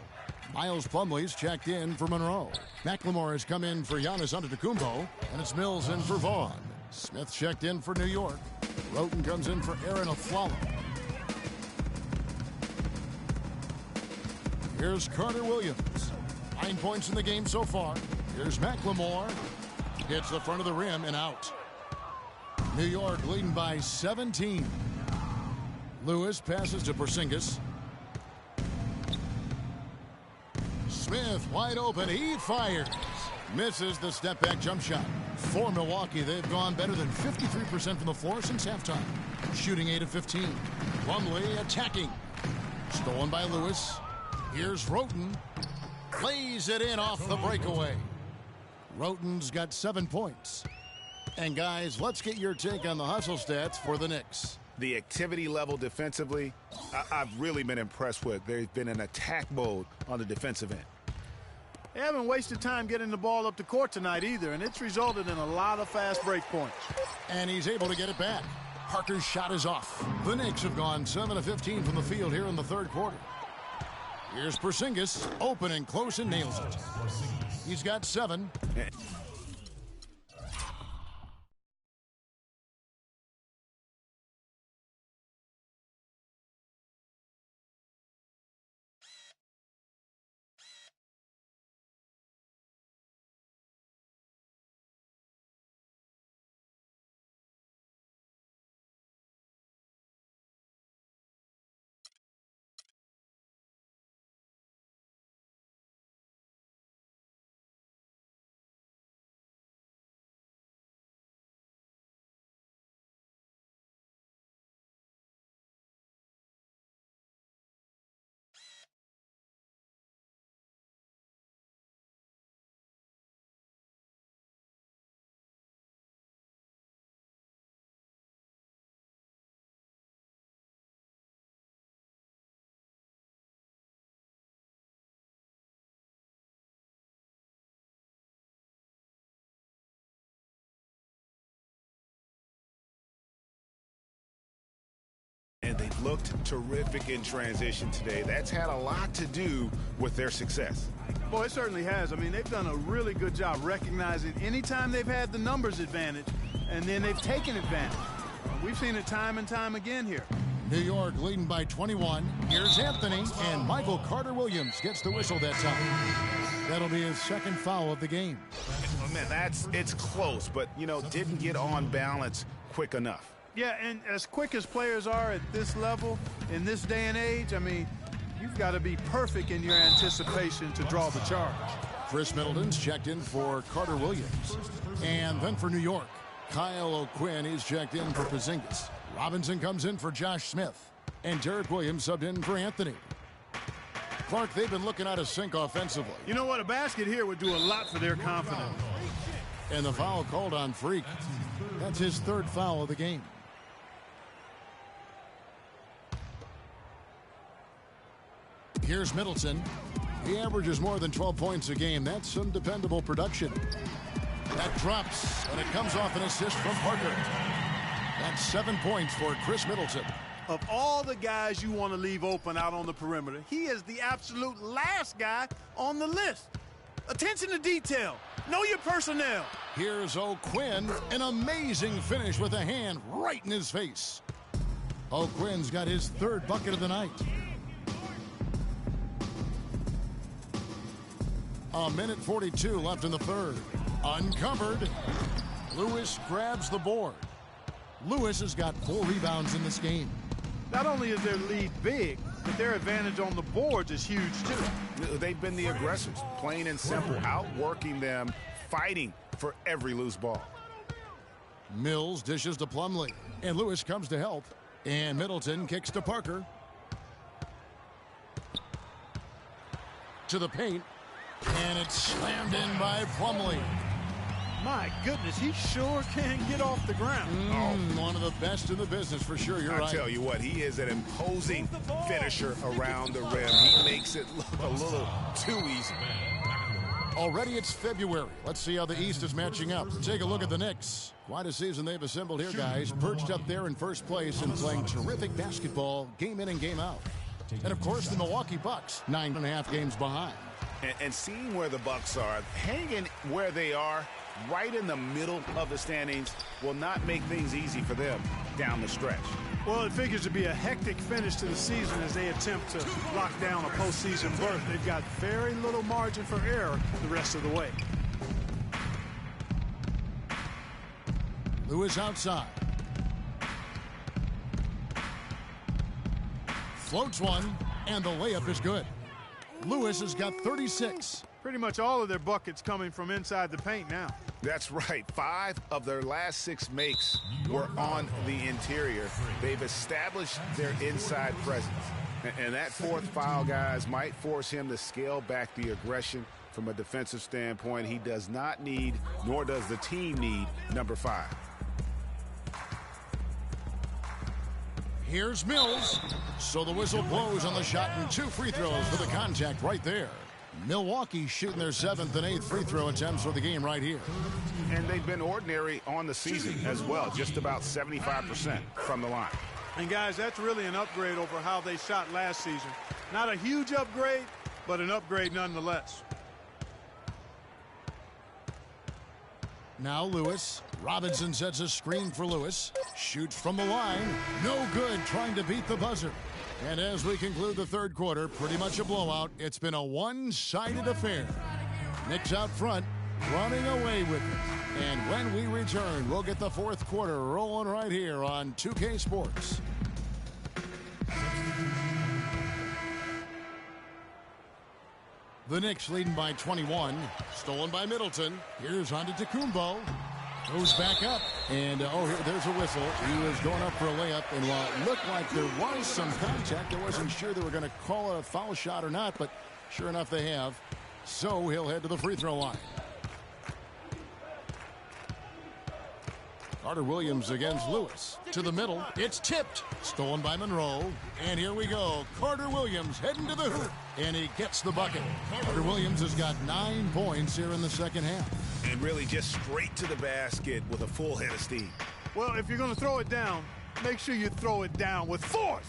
Miles Plumlee's checked in for Monroe. McLemore has come in for Giannis Antetokounmpo, and it's Mills in for Vaughn. Smith checked in for New York. Roten comes in for Aaron Afflalo. Here's Carter Williams. 9 points in the game so far. Here's McLemore. Hits the front of the rim and out. New York leading by 17. Lewis passes to Porzingis. Smith wide open. He fires. Misses the step-back jump shot. For Milwaukee, they've gone better than 53% from the floor since halftime. Shooting 8 of 15. Plumlee attacking. Stolen by Lewis. Here's Roten. Lays it in off the breakaway. Roten's got 7 points. And guys, let's get your take on the hustle stats for the Knicks. The activity level defensively, I've really been impressed with. There's been an attack mode on the defensive end. They haven't wasted time getting the ball up the court tonight either, and it's resulted in a lot of fast break points. And he's able to get it back. Parker's shot is off. The Knicks have gone 7 of 15 from the field here in the third quarter. Here's Porzingis, open and close, and nails it. He's got 7. And they looked terrific in transition today. That's had a lot to do with their success. Boy, it certainly has. I mean, they've done a really good job recognizing anytime they've had the numbers advantage, and then they've taken advantage. We've seen it time and time again here. New York leading by 21. Here's Anthony, and Michael Carter Williams gets the whistle that time. That'll be his second foul of the game. Man, it's close, but, didn't get on balance quick enough. Yeah, and as quick as players are at this level, in this day and age, I mean, you've got to be perfect in your anticipation to draw the charge. Chris Middleton's checked in for Carter Williams. And then for New York, Kyle O'Quinn is checked in for Porzingis. Robinson comes in for Josh Smith. And Derek Williams subbed in for Anthony. Clark, they've been looking out of sync offensively. You know what? A basket here would do a lot for their confidence. And the foul called on Freak. That's his third foul of the game. Here's Middleton. He averages more than 12 points a game. That's some dependable production. That drops, and it comes off an assist from Parker. That's 7 points for Chris Middleton. Of all the guys you want to leave open out on the perimeter, he is the absolute last guy on the list. Attention to detail. Know your personnel. Here's O'Quinn, an amazing finish with a hand right in his face. O'Quinn's got his third bucket of the night. A minute 42 left in the third. Uncovered. Lewis grabs the board. Lewis has got 4 rebounds in this game. Not only is their lead big, but their advantage on the boards is huge, too. They've been the aggressors, plain and simple, outworking them, fighting for every loose ball. Mills dishes to Plumlee, and Lewis comes to help. And Middleton kicks to Parker. To the paint. And it's slammed in by Plumlee. My goodness, he sure can get off the ground. One of the best in the business for sure. You're right. I tell you what, he is an imposing finisher around the rim. He makes it look a little too easy. Already it's February. Let's see how the East is matching up. Take a look at the Knicks. Quite a season they've assembled here, guys. Perched up there in first place and playing terrific basketball game in and game out. And, of course, the Milwaukee Bucks, 9.5 games behind. And seeing where the Bucks are, hanging where they are, right in the middle of the standings, will not make things easy for them down the stretch. Well, it figures to be a hectic finish to the season as they attempt to lock down a postseason berth. They've got very little margin for error the rest of the way. Lewis outside. Floats one, and the layup is good. Lewis has got 36. Pretty much all of their buckets coming from inside the paint now. That's right. 5 of their last 6 makes were on the interior. They've established their inside presence. And that 4th foul, guys, might force him to scale back the aggression from a defensive standpoint. He does not need, nor does the team need, number 5. Here's Mills. So the whistle blows on the shot and 2 free throws for the contact right there. Milwaukee shooting their 7th and 8th free throw attempts for the game right here. And they've been ordinary on the season as well, just about 75% from the line. And, guys, that's really an upgrade over how they shot last season. Not a huge upgrade, but an upgrade nonetheless. Now Lewis. Robinson sets a screen for Lewis. Shoots from the line. No good, trying to beat the buzzer. And as we conclude the third quarter, pretty much a blowout. It's been a one-sided affair. Knicks out front, running away with it. And when we return, we'll get the fourth quarter rolling right here on 2K Sports. The Knicks leading by 21. Stolen by Middleton. Here's Antetokounmpo. Goes back up. And, there's a whistle. He was going up for a layup. And while it looked like there was some contact, I wasn't sure they were going to call it a foul shot or not. But sure enough, they have. So he'll head to the free throw line. Carter Williams against Lewis. To the middle. It's tipped. Stolen by Monroe. And here we go. Carter Williams heading to the hoop. And he gets the bucket. Carter Williams has got 9 points here in the second half. And really just straight to the basket with a full head of steam. Well, if you're going to throw it down, make sure you throw it down with force.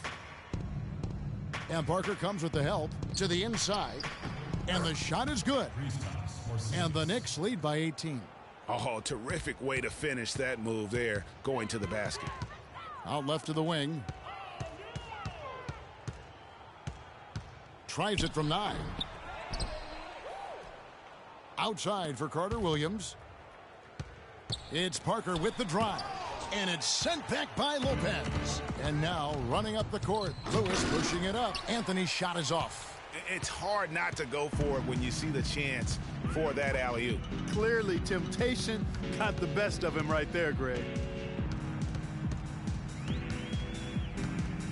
And Parker comes with the help to the inside. And the shot is good. And the Knicks lead by 18. Oh, terrific way to finish that move there, going to the basket. Out left to the wing. Tries it from 9. Outside for Carter Williams. It's Parker with the drive. And it's sent back by Lopez. And now running up the court. Lewis pushing it up. Anthony's shot is off. It's hard not to go for it when you see the chance for that alley-oop. Clearly, temptation got the best of him right there, Greg.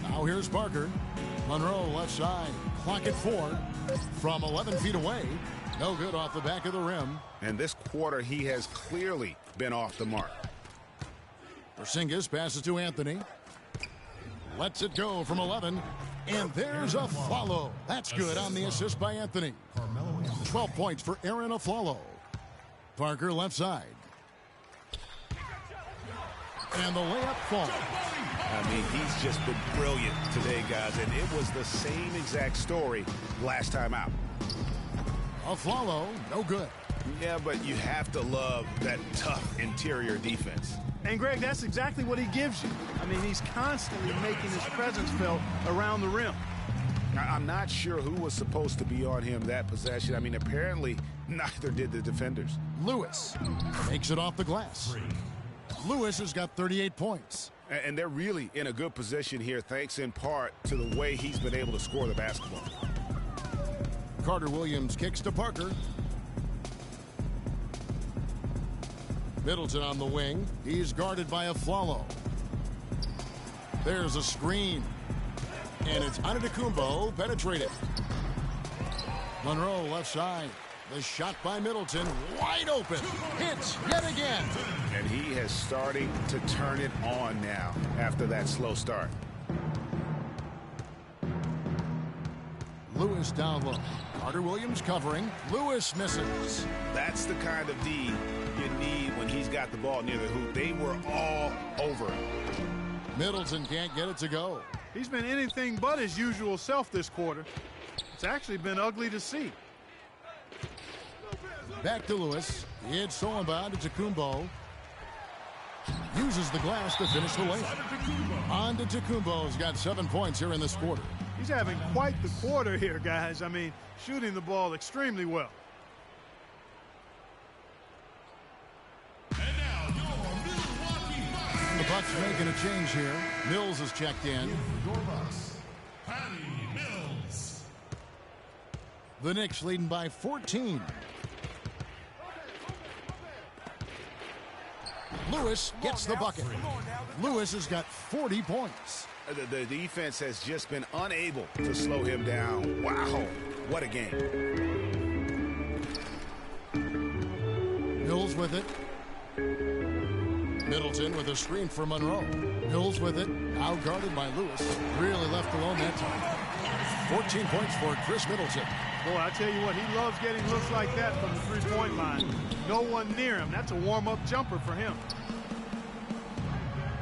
Now here's Parker. Monroe left side. Clock at 4. From 11 feet away. No good off the back of the rim. And this quarter, he has clearly been off the mark. Porzingis passes to Anthony. Lets it go from 11. And there's a follow. That's good on the assist by Anthony. 12 points for Aaron Aflalo. Parker left side. And the layup falls. I mean, he's just been brilliant today, guys, and it was the same exact story last time out. Afflalo, no good. Yeah, but you have to love that tough interior defense. And, Greg, that's exactly what he gives you. I mean, he's constantly making his presence felt around the rim. I'm not sure who was supposed to be on him that possession. I mean, apparently neither did the defenders. Lewis makes it off the glass. Lewis has got 38 points. And they're really in a good position here, thanks in part to the way he's been able to score the basketball. Carter Williams kicks to Parker. Middleton on the wing. He's guarded by Afflalo. There's a screen. And it's Antetokounmpo penetrated. Monroe left side. The shot by Middleton. Wide open. Hits yet again. And he has starting to turn it on now after that slow start. Lewis down low. Carter Williams covering. Lewis misses. That's the kind of D you need when he's got the ball near the hoop. They were all over him. Middleton can't get it to go. He's been anything but his usual self this quarter. It's actually been ugly to see. Back to Lewis. It's Solomon to Antetokounmpo. Uses the glass to finish the layup. Antetokounmpo's got 7 points here in this quarter. He's having quite the quarter here, guys. I mean, shooting the ball extremely well. And now your Milwaukee Bucks. The Bucks making a change here. Mills is checked in. Your Bucks, Patty Mills. The Knicks leading by 14. Lewis gets the bucket. Lewis has got 40 points. The defense has just been unable to slow him down. Wow, what a game. Mills with it. Middleton with a screen for Monroe. Mills with it. Now guarded by Lewis. Really left alone that time. 14 points for Chris Middleton. Boy, I tell you what, he loves getting looks like that from the three-point line. No one near him. That's a warm-up jumper for him.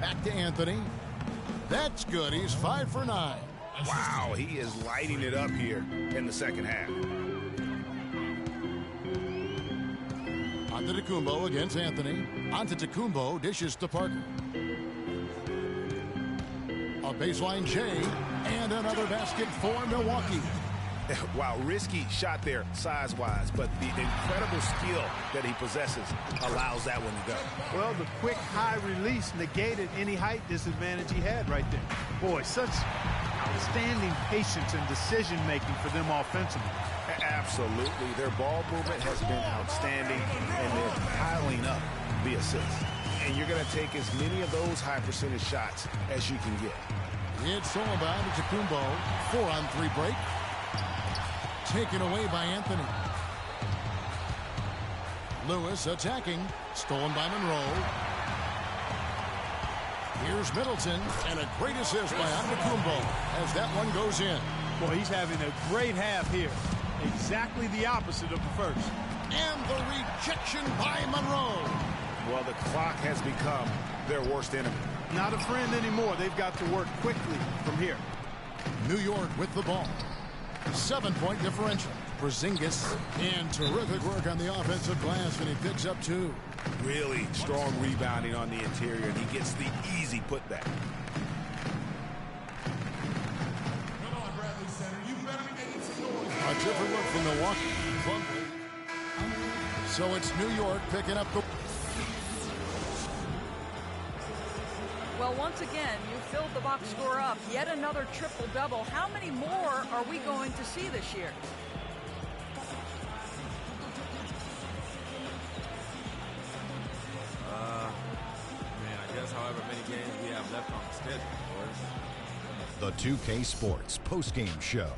Back to Anthony. That's good. He's 5 for 9. Wow, he is lighting it up here in the second half. Antetokounmpo against Anthony. Antetokounmpo dishes to Parker. A baseline J and another basket for Milwaukee. Wow, risky shot there size-wise, but the incredible skill that he possesses allows that one to go. Well, the quick high release negated any height disadvantage he had right there. Boy, such outstanding patience and decision-making for them offensively. Absolutely. Their ball movement has been outstanding, and they're piling up the assists. And you're going to take as many of those high-percentage shots as you can get. It's all about Antetokounmpo. 4-on-3 break. Taken away by Anthony. Lewis attacking. Stolen by Monroe. Here's Middleton. And a great assist by Antetokounmpo as that one goes in. Boy, he's having a great half here. Exactly the opposite of the first. And the rejection by Monroe. Well, the clock has become their worst enemy. Not a friend anymore. They've got to work quickly from here. New York with the ball. 7-point differential. Porzingis. And terrific work on the offensive glass, and he picks up 2. Really strong rebounding on the interior, and he gets the easy putback. Come on, Bradley Center. You better be making some noise. A different look from Milwaukee. So it's New York picking up the... Well, once again, you filled the box score up. Yet another triple-double. How many more are we going to see this year? I guess however many games we have left on the schedule, of course. The 2K Sports postgame show.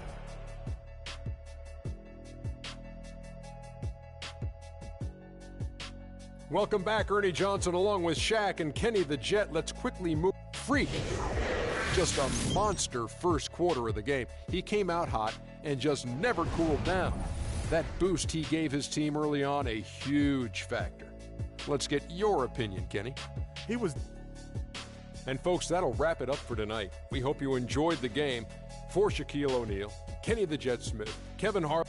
Welcome back, Ernie Johnson, along with Shaq and Kenny the Jet. Let's quickly move. Freak. Just a monster first quarter of the game. He came out hot and just never cooled down. That boost he gave his team early on, a huge factor. Let's get your opinion, Kenny. He was And folks, that'll wrap it up for tonight. We hope you enjoyed the game. For Shaquille O'Neal, Kenny the Jet Smith, Kevin Hart.